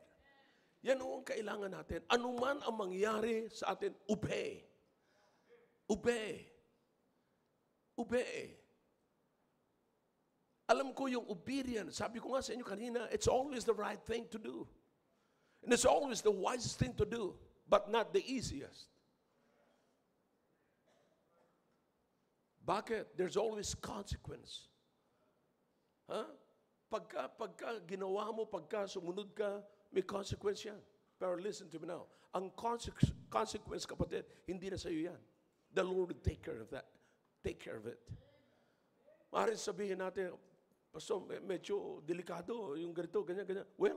[SPEAKER 2] Yan ang kailangan natin. Ano man ang mangyari sa atin, obey. Obey. Obey. Alam ko yung obedience, sabi ko nga sa inyo kanina, it's always the right thing to do. And it's always the wisest thing to do, but not the easiest. Bakit? There's always consequence. Pagka ginawa mo, pagka sumunod ka, may consequence yan. Pero listen to me now. Ang consequence, kapatid, hindi na sa'yo yan. The Lord will take care of that. Take care of it. Maaaring sabihin natin, Pastor, medyo delikado yung ganito, ganyan. Well,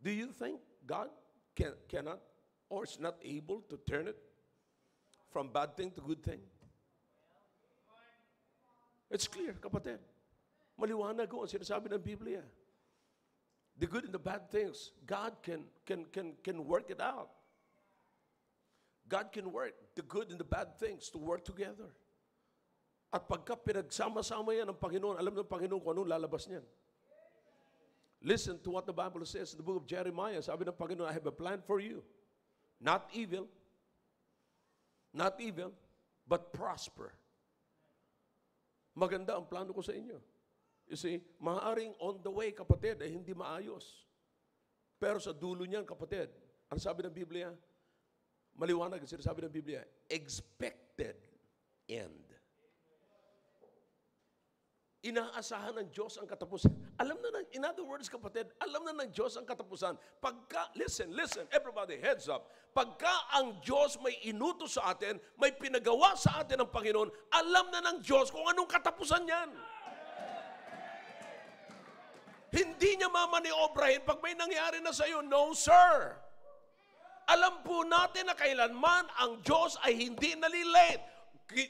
[SPEAKER 2] do you think God cannot or is not able to turn it from bad thing to good thing? It's clear, kapatid. Maliwanag ko ang sinasabi ng Biblia. The good and the bad things, God can work it out. God can work the good and the bad things to work together. At pagka pinagsama-sama yan ng Panginoon, alam ng Panginoon kung anong lalabas niyan. Listen to what the Bible says in the book of Jeremiah. Sabi ng Panginoon, I have a plan for you. Not evil, but prosper. Maganda ang plano ko sa inyo. You see, maaaring on the way, kapatid, ay hindi maayos. Pero sa dulo niyan, kapatid, ang sabi ng Biblia, maliwanag ang sinasabi ng Biblia, expected end. inaasahan ng Diyos ang katapusan. Alam na, in other words, kapatid, alam na ng Diyos ang katapusan. Pagka, listen, everybody, heads up. Pagka ang Diyos may inutos sa atin, may pinagawa sa atin ng Panginoon, alam na ng Diyos kung anong katapusan yan. Hindi niya mamaniobrahin pag may nangyari na sa iyo. No, sir. Alam po natin na kailanman ang Diyos ay hindi nalilate.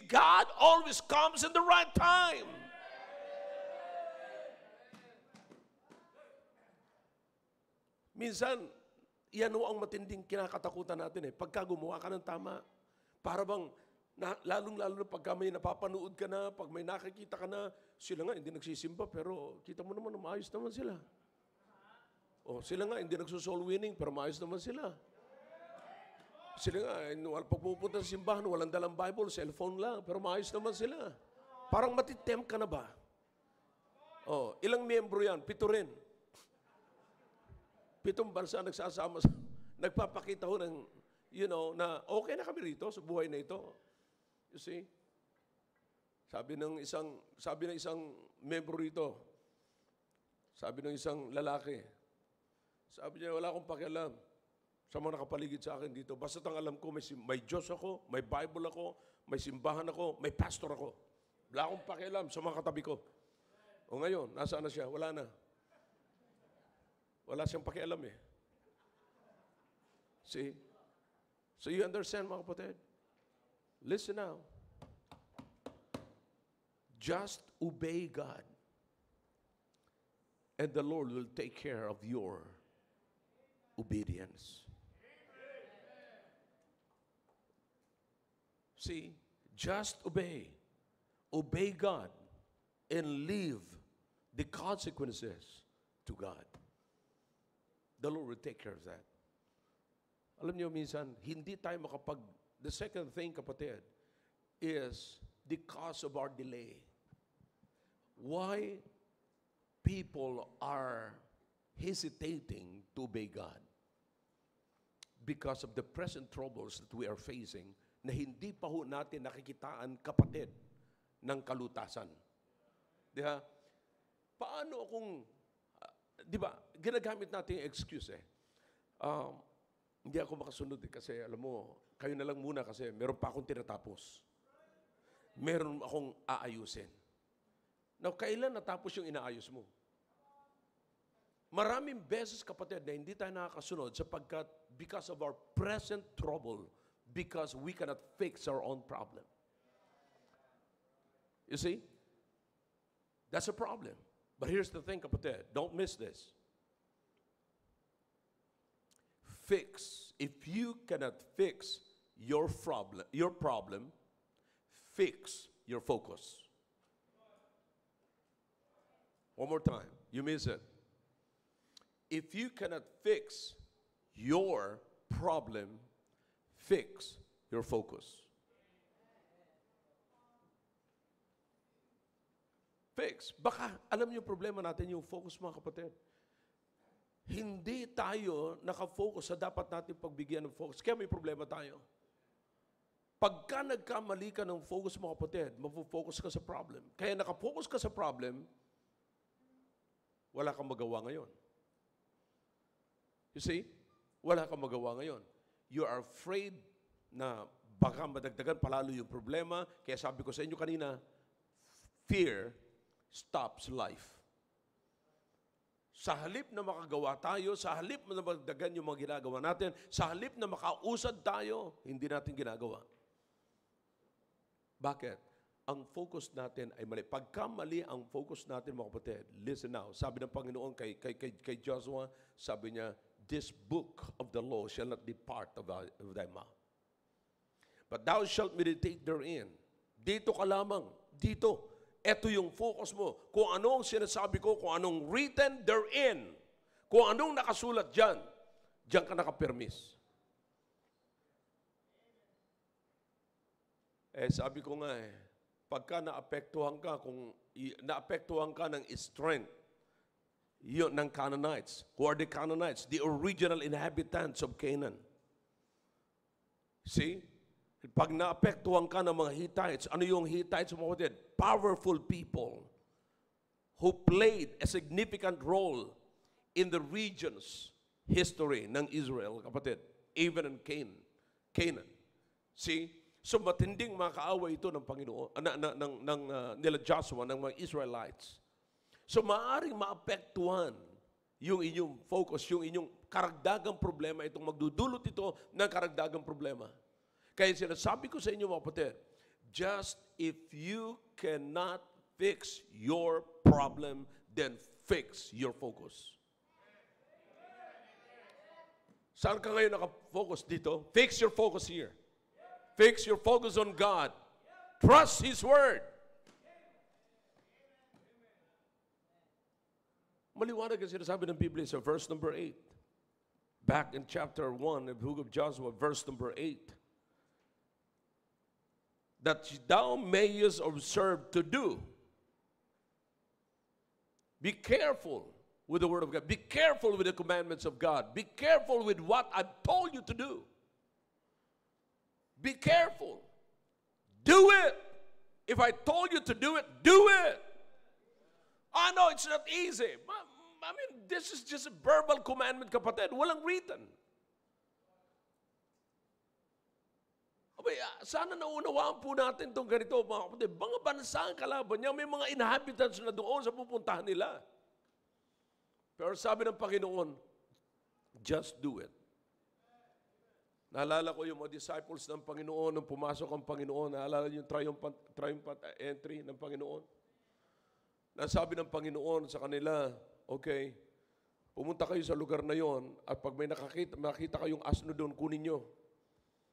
[SPEAKER 2] God always comes in the right time. Minsan, yan o ang matinding kinakatakutan natin eh. Pagka gumawa ka ng tama, para bang, lalong-lalo na pagka may napapanood ka na, pag may nakikita ka na, sila nga hindi nagsisimba, pero kita mo naman, maayos naman sila. O sila nga, hindi nagsosoul winning, pero maayos naman sila. Sila nga, pag pupunta sa simbahan, walang dalang Bible, cellphone lang, pero maayos naman sila. Parang matitempt ka na ba? O, ilang miyembro yan? 7 rin. 7 bansa nagsasama, nagpapakita ho ng, na okay na kami rito sa buhay na ito. You see? Sabi ng isang membro rito, sabi ng isang lalaki, sabi niya, wala akong pakialam sa mga nakapaligid sa akin dito. Basta ang alam ko, may Diyos ako, may Bible ako, may simbahan ako, may pastor ako. Wala akong pakialam sa mga katabi ko. O ngayon, nasaan na siya? Wala na. Wala siyang pakialam eh. See? So you understand, mga kapatid? Listen now. Just obey God. And the Lord will take care of your obedience. See? Just obey. Obey God. And leave the consequences to God. The Lord will take care of that. Alam niyo, minsan, hindi tayo the second thing, kapatid, is the cause of our delay. Why people are hesitating to obey God? Because of the present troubles that we are facing na hindi pa ho natin nakikitaan, kapatid, ng kalutasan. Diba? Paano kung di ba, ginagamit natin yung excuse eh. Hindi ako makasunod eh, kasi alam mo, kayo na lang muna kasi meron pa akong tinatapos. Meron akong aayusin. Now, kailan natapos yung inaayos mo? Maraming beses, kapatid, na hindi tayo nakakasunod sapagkat because of our present trouble, because we cannot fix our own problem. You see? That's a problem. But here's the thing, kapatid. Don't miss this. If you cannot fix your problem, fix your focus. One more time. You miss it. If you cannot fix your problem, fix your focus. Fix. Baka, alam niyo problema natin yung focus, mga kapatid. Hindi tayo nakafocus sa dapat natin pagbigyan ng focus. Kaya may problema tayo. Pagka nagkamali ka ng focus, mga kapatid, mafocus ka sa problem. Kaya nakafocus ka sa problem, wala kang magawa ngayon. You see? Wala kang magawa ngayon. You are afraid na baka madagdagan palalo yung problema. Kaya sabi ko sa inyo kanina, fear stops life. Sa halip na makagawa tayo, sa halip na magdagan yung mga ginagawa natin, sa halip na makausad tayo, hindi natin ginagawa. Bakit? Ang focus natin ay mali. Pagka mali ang focus natin, mga kapatid, listen now. Sabi ng Panginoon kay Joshua, sabi niya, this book of the law shall not depart of thy mouth. But thou shalt meditate therein. Dito ka lamang. Dito. Ito yung focus mo. Kung anong sinasabi ko, kung anong written therein, kung anong nakasulat dyan, dyan ka nakapirmis. Sabi ko nga pagka naapektuhan ka, kung naapektuhan ka ng strength, yun, ng Canaanites. Who are the Canaanites? The original inhabitants of Canaan. See? Pag naapektuhan ka ng mga Hittites, ano yung Hittites, mga kapatid? Powerful people who played a significant role in the region's history ng Israel, kapatid, even in Canaan. See? So matinding mga kaaway ito ng Panginoon, nila Joshua, ng mga Israelites. So maaaring maapektuhan yung inyong focus, yung inyong karagdagang problema, itong magdudulot ito ng karagdagang problema. Kaya sinasabi ko sa inyo mga kapatid, just if you cannot fix your problem, then fix your focus. Saan ka ngayon nakafocus dito? Fix your focus here. Fix your focus on God. Trust His Word. Maliwanag ang sinasabi ng Biblia sa verse number 8. Back in chapter 1 of the book of Joshua, verse number 8. That thou mayest observe to do. Be careful with the word of God. Be careful with the commandments of God. Be careful with what I've told you to do. Be careful. Do it. If I told you to do it, do it. I know it's not easy. I mean, this is just a verbal commandment, kapatid. Walang written. Sana naunawaan po natin itong ganito, mga kapatid. Mga bansa ang kalaban niya, may mga inhabitants na doon sa pupuntahan nila. Pero sabi ng Panginoon, just do it. Naalala ko yung mga disciples ng Panginoon nung pumasok ang Panginoon. Naalala yung triumphant entry ng Panginoon. Nasabi ng Panginoon sa kanila, okay, pumunta kayo sa lugar na yon at pag may nakita kayong asno doon, kunin nyo.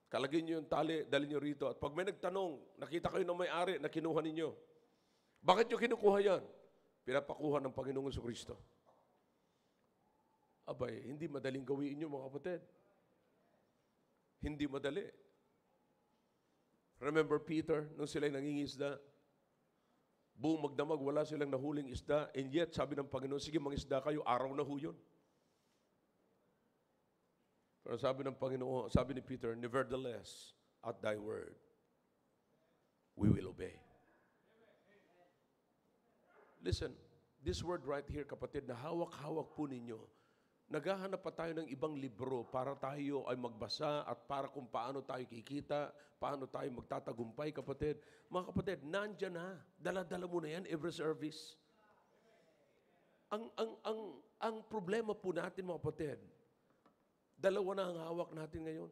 [SPEAKER 2] Kalagin nyo yung tali, dalhin nyo rito. At pag may nagtanong, nakita kayo ng may-ari na kinuha ninyo. Bakit nyo kinukuha yan? Pinapakuha ng Panginoong Jesucristo. Abay, hindi madaling gawin nyo, mga kapatid. Hindi madali. Remember Peter, nung sila'y nangingisda, buong magdamag, wala silang nahuling isda, and yet, sabi ng Panginoon, sige, mangisda kayo, araw na ho yun. Pero sabi ng Panginoon, sabi ni Peter, nevertheless, at thy word, we will obey. Listen, this word right here, kapatid, na hawak-hawak po ninyo, naghahanap pa tayo ng ibang libro para tayo ay magbasa at para kung paano tayo kikita, paano tayo magtatagumpay, kapatid. Mga kapatid, nandyan na. Dala-dala mo na yan every service. Ang problema po natin, mga kapatid, dalawa na ang hawak natin ngayon.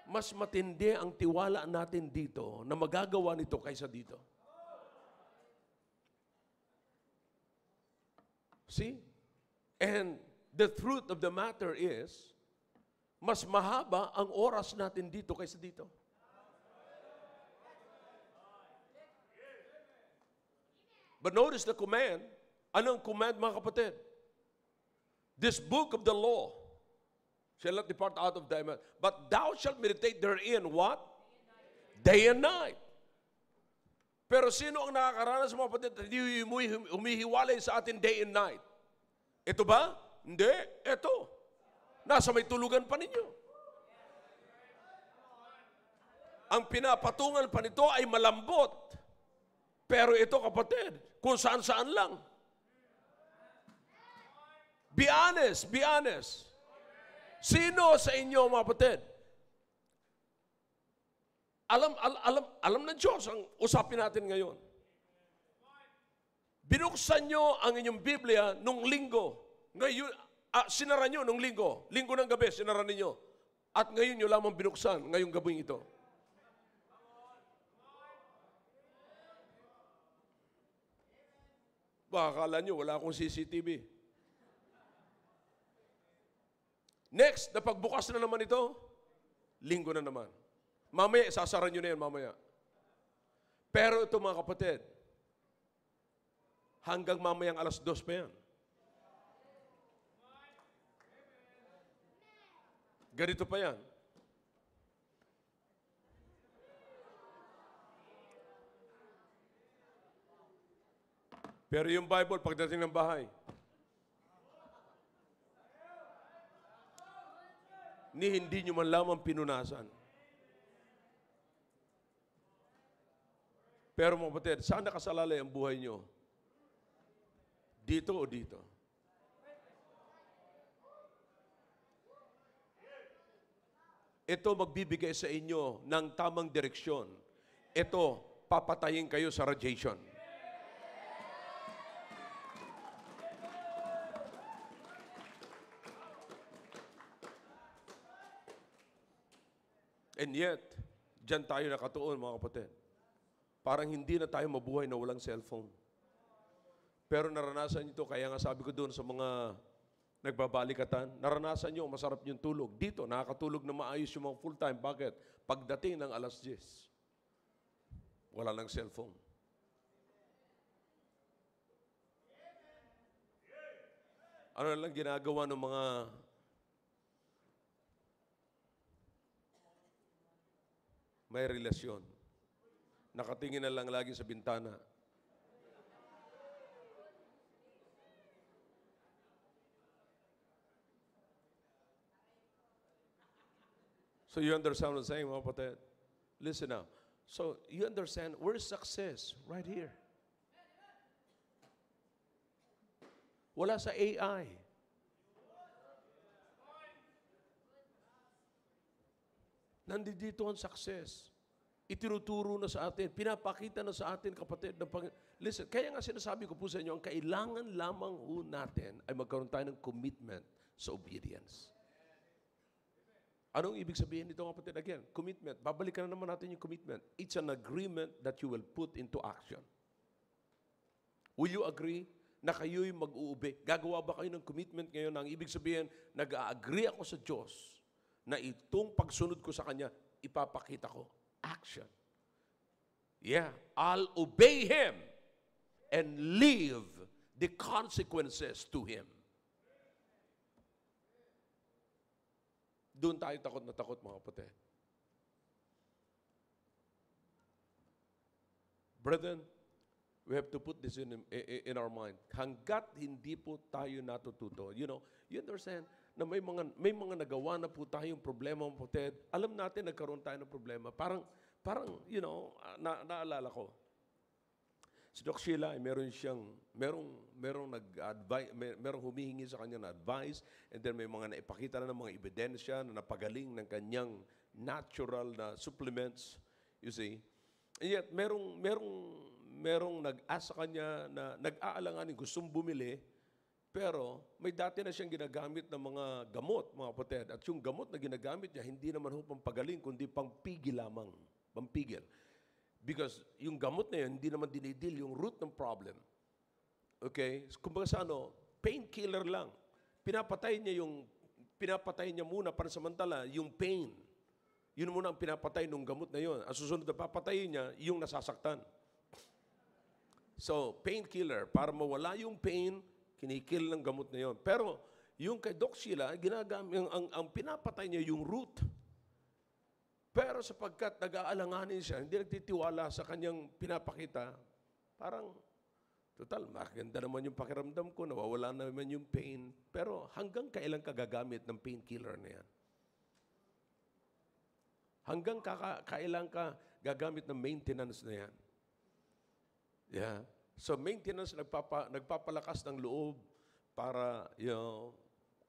[SPEAKER 2] Mas matindi ang tiwala natin dito na magagawa nito kaysa dito. See? And the truth of the matter is, mas mahaba ang oras natin dito kaysa dito. But notice the command. Anong command, mga kapatid? This book of the law shall not depart out of thy mouth, but thou shalt meditate therein, what? Day and night. Pero sino ang nakakaranas, mga kapatid, hindi humihiwalay sa atin day and night? Ito ba? Hindi. Ito. Nasa may tulugan pa ninyo. Ang pinapatungan pa nito ay malambot. Pero ito, kapatid, kung saan-saan lang. Be honest, be honest. Sino sa inyo, mga kapatid? Alam ng Diyos ang usapin natin ngayon. Binuksan nyo ang inyong Biblia nung linggo. Ngayon, sinara nyo nung linggo. Linggo ng gabi, sinara ninyo. At ngayon nyo lamang binuksan, ngayong gabing ito. Baka akala nyo, wala akong CCTV. Next, na pagbukas na naman ito, linggo na naman. Mamaya, sasara nyo na yan mamaya. Pero ito, mga kapatid, hanggang mamayang 2:00 pa yan. Ganito pa yan. Pero yung Bible, pagdating ng bahay, ni hindi nyo man lamang pinunasan. Pero mga kapatid, saan nakasalalay ang buhay nyo? Dito o dito? Ito magbibigay sa inyo ng tamang direksyon. Ito, papatayin kayo sa radiation. And yet, dyan tayo nakatuon, mga kapatid. Parang hindi na tayo mabuhay na walang cellphone. Pero naranasan nyo ito, kaya nga sabi ko doon sa mga nagbabalikatan, naranasan nyo, masarap yung tulog. Dito, nakakatulog na maayos yung mga full-time. Bakit? Pagdating ng alas 10, wala lang cellphone. Ano na lang ginagawa ng mga may relasyon? Nakatingin na lang lagi sa bintana. So you understand what I'm saying, mga kapatid? Listen now. So you understand, where's success? Right here. Wala sa AI. Nandito ang success. Itinuturo na sa atin, pinapakita na sa atin, kapatid. Listen, kaya nga sinasabi ko po sa inyo, ang kailangan lamang ho natin ay magkaroon tayo ng commitment sa obedience. Anong ibig sabihin nito, kapatid? Again, commitment. Babalikan na naman natin yung commitment. It's an agreement that you will put into action. Will you agree na kayo'y mag-uube? Gagawa ba kayo ng commitment ngayon? Ang ibig sabihin, nag-agree ako sa Diyos na itong pagsunod ko sa Kanya, ipapakita ko. Action. Yeah, I'll obey Him and leave the consequences to Him. Doon tayo takot na takot, mga kapatid. Brethren, we have to put this in our mind. Hanggat hindi po tayo natututo, you understand na may mga nagawa na po tayong problema, mga kapatid. Alam natin nagkaroon tayo ng problema. Parang naalala ko. Si Doc Sheila, merong humihingi sa kanya na advice, and then may mga naipakita na ng mga ebidensya na napagaling ng kanyang natural na supplements, you see. And yet, merong nag-ask sa kanya na nag-aalanganin, gustong bumili, pero may dati na siyang ginagamit ng mga gamot, mga kapatid. At yung gamot na ginagamit niya, hindi naman ho pampagaling, kundi pampigil lamang. Pampigil. Because yung gamot na yun, hindi naman dinidil yung root ng problem. Okay? Kumbaga sa painkiller lang. Pinapatay niya muna pansamantala yung pain. Yun muna ang pinapatay ng gamot na yun. Ang susunod na papatayin niya, yung nasasaktan. So, painkiller, para mawala yung pain, kinikil ng gamot na yun. Pero, yung kay Doc Sheila, ang pinapatay niya yung root. Pero sapagkat nag-aalanganin siya, hindi nagtitiwala sa kanyang pinapakita, parang, total, maganda naman yung pakiramdam ko, nawawala naman yung pain. Pero hanggang kailan ka gagamit ng painkiller na yan? Hanggang kailan ka gagamit ng maintenance na yan? Yeah. So maintenance, nagpapalakas ng loob para,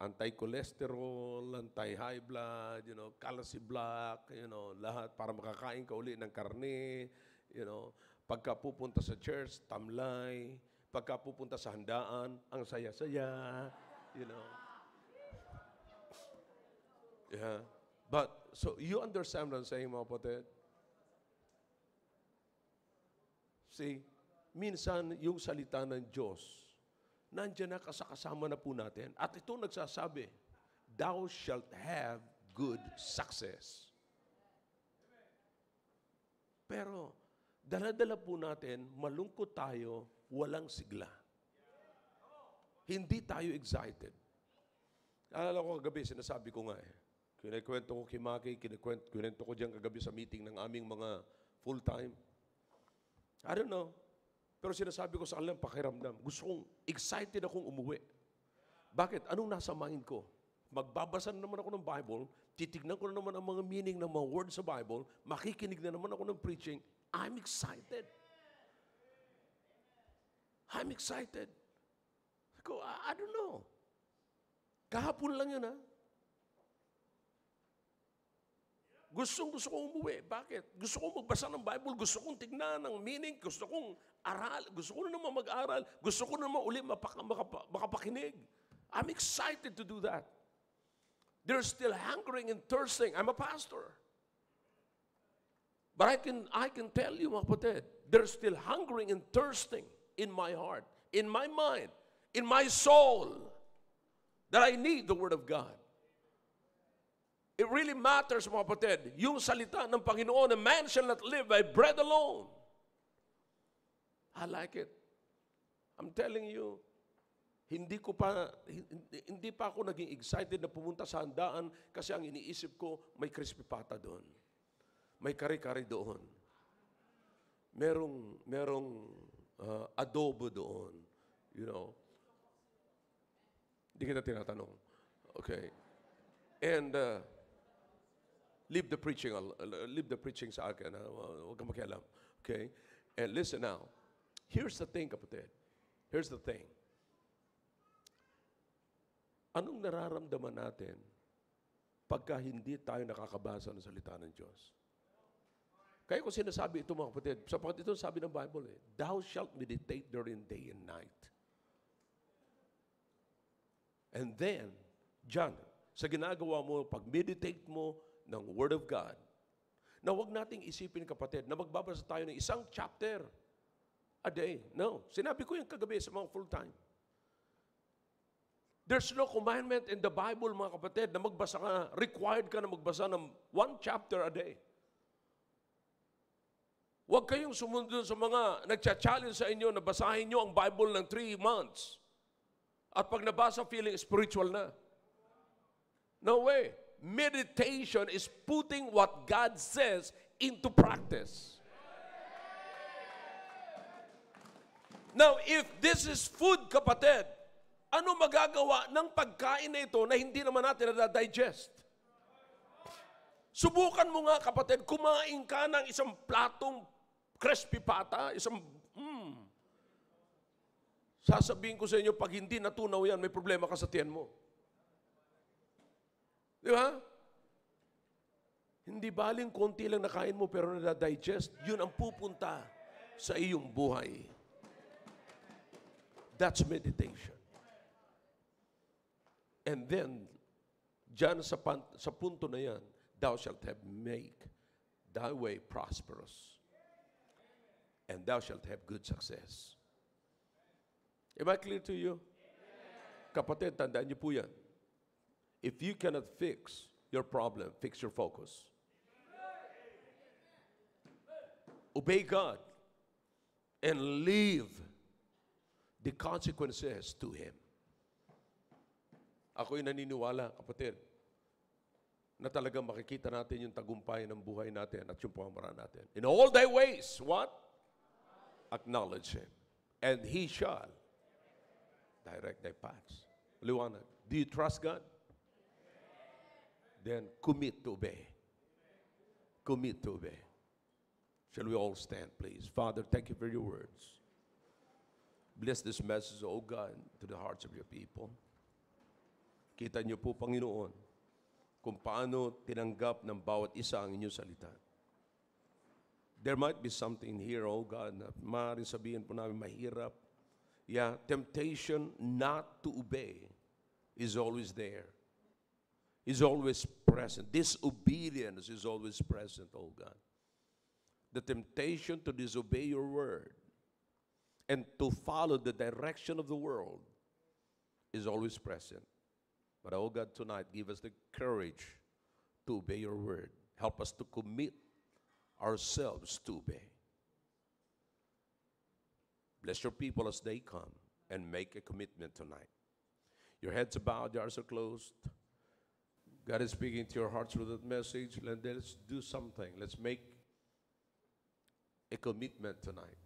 [SPEAKER 2] anti-cholesterol, anti-high blood, calcium block, lahat para makakain ka uli ng karne, pagka pupunta sa church, tamlay, pagka pupunta sa handaan, ang saya-saya, Yeah. But, so you understand what I'm saying, mga kapatid? See, minsan yung salita ng Diyos, nandiyan na kasama na po natin. At ito nagsasabi, thou shalt have good success. Pero, dala-dala po natin, malungkot tayo, walang sigla. Hindi tayo excited. Alala ko kagabi, sinasabi ko nga Kinikwento ko kay Maki, kinikwento ko diyan kagabi sa meeting ng aming mga full-time. I don't know. Pero sinasabi ko sa kanilang pakiramdam, gusto kong, excited akong umuwi. Bakit? Anong nasa mind ko? Magbabasa na naman ako ng Bible, titignan ko na naman ang mga meaning ng mga words sa Bible, makikinig na naman ako ng preaching, I'm excited. I'm excited. I don't know. Kahapon lang yun, ha? Gusto kong umuwi. Bakit? Gusto kong magbasa ng Bible. Gusto kong tignan ng meaning. Gusto kong aral. Gusto ko na naman mag-aral. Gusto ko na naman uli makapakinig. I'm excited to do that. They're still hungering and thirsting. I'm a pastor. But I can tell you, mga kapatid, they're still hungering and thirsting in my heart, in my mind, in my soul, that I need the Word of God. It really matters, mga kapatid, yung salita ng Panginoon, a man shall not live by bread alone. I like it. I'm telling you, hindi pa ako naging excited na pumunta sa handaan kasi ang iniisip ko, may crispy pata doon. May kare-kare doon. Merong adobo doon. You know. Hindi kita tinatanong. Okay. And leave the preaching sa akin. Huwag kang makialam. Okay? And listen now. Here's the thing, kapatid. Here's the thing. Anong nararamdaman natin pagka hindi tayo nakakabasa ng salita ng Diyos? Kaya ko sinasabi ito, mga kapatid, sapagkat ito sabi ng Bible, thou shalt meditate therein day and night. And then, John, sa ginagawa mo, pag-meditate mo ng Word of God, na huwag nating isipin, kapatid, na magbabasa tayo ng isang chapter a day. No. Sinabi ko yung kagabi sa mga full-time. There's no commandment in the Bible, mga kapatid, na magbasa ka, required ka na magbasa ng one chapter a day. Huwag kayong sumunod sa mga nagcha-challenge sa inyo na basahin nyo ang Bible ng 3 months. At pag nabasa, feeling spiritual na. No way. Meditation is putting what God says into practice. Now, if this is food, kapatid, ano magagawa ng pagkain na ito na hindi naman natin na-digest? Subukan mo nga, kapatid, kumain ka ng isang platong crispy pata, sasabihin ko sa inyo, pag hindi natunaw yan, may problema ka sa tiyan mo. Di ba? Hindi baling konti lang nakain mo pero na-digest, yun ang pupunta sa iyong buhay. That's meditation. And then, dyan sa punto na yan, thou shalt have make thy way prosperous. And thou shalt have good success. Am I clear to you? Kapatid, tandaan niyo po yan. If you cannot fix your problem, fix your focus. Obey God and leave the consequences to Him. Ako'y naniniwala, kapatid, na talagang makikita natin yung tagumpay ng buhay natin at yung pamamaraan natin. In all thy ways, what? Acknowledge Him. And He shall direct thy paths. Liwanag. Do you trust God? Then commit to obey. Commit to obey. Shall we all stand, please? Father, thank you for your words. Bless this message, O God, to the hearts of your people. Kita niyo po, Panginoon, kung paano tinanggap ng bawat isa ang inyong salita. There might be something here, oh God, na maaaring sabihin po namin mahirap. Yeah, temptation not to obey is always there. Is always present. Disobedience is always present, oh God. The temptation to disobey your word and to follow the direction of the world is always present. But, oh God, tonight, give us the courage to obey your word. Help us to commit ourselves to obey. Bless your people as they come and make a commitment tonight. Your heads are bowed, your eyes are closed. God is speaking to your hearts through that message. Let's do something. Let's make a commitment tonight.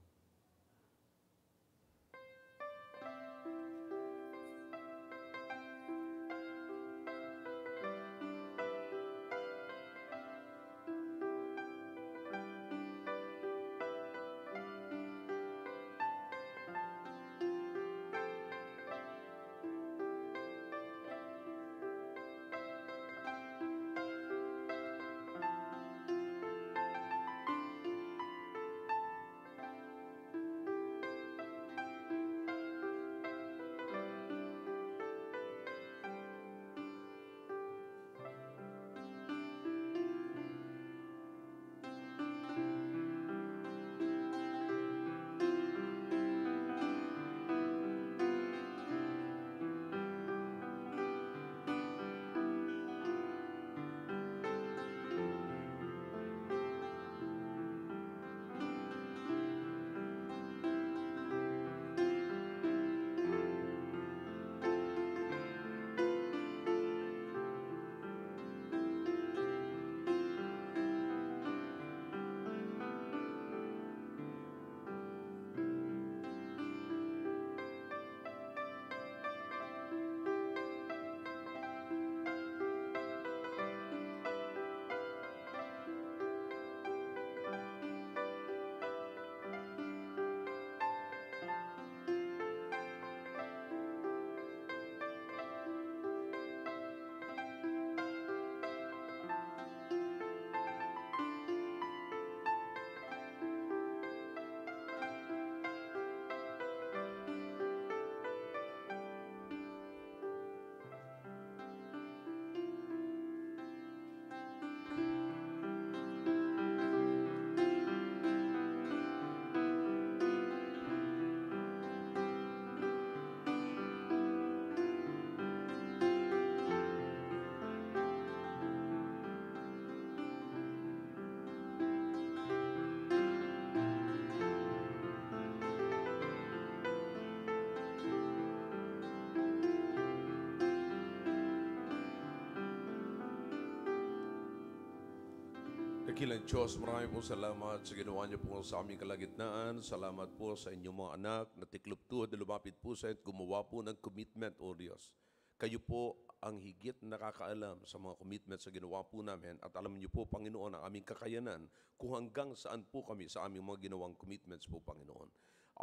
[SPEAKER 1] Dakilang Diyos, maraming po salamat sa ginawa niyo po sa aming kalagitnaan. Salamat po sa inyong mga anak na tiklop-tuhod na lumapit po sa inyo at gumawa po ng commitment, O Diyos. Kayo po ang higit na nakakaalam sa mga commitment sa ginawa po namin at alam niyo po, Panginoon, ang aming kakayanan kung hanggang saan po kami sa aming mga ginawang commitments po, Panginoon.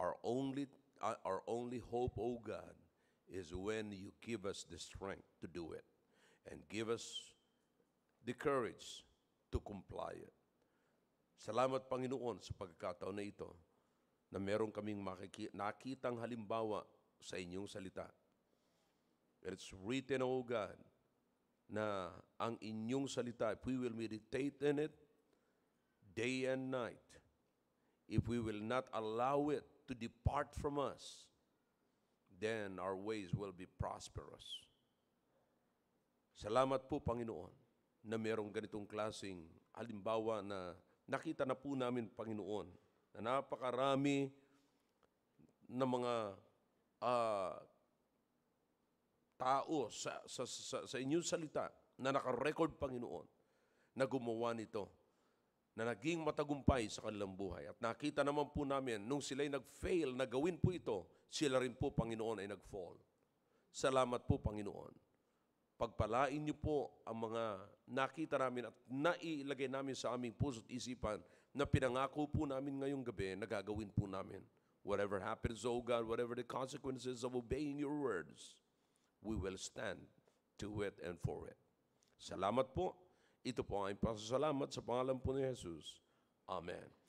[SPEAKER 1] Our only hope, O God, is when you give us the strength to do it and give us the courage to comply it. Salamat, Panginoon, sa pagkakataon na ito na meron kaming nakitang halimbawa sa inyong salita. It's written, O God, na ang inyong salita, if we will meditate in it day and night, if we will not allow it to depart from us, then our ways will be prosperous. Salamat po, Panginoon, na merong ganitong klaseng halimbawa na nakita na po namin, Panginoon, na napakarami na mga tao sa inyong salita na nakarecord, Panginoon, na gumawa nito, na naging matagumpay sa kanilang buhay. At nakita naman po namin, nung sila'y nag-fail na gawin po ito, sila rin po, Panginoon, ay nag-fall. Salamat po, Panginoon. Pagpalain niyo po ang mga nakita namin at nailagay namin sa aming puso't isipan na pinangako po namin ngayong gabi na gagawin po namin. Whatever happens, O God, whatever the consequences of obeying your words, we will stand to it and for it. Salamat po. Ito po ang pasasalamat sa pangalan po ni Jesus. Amen.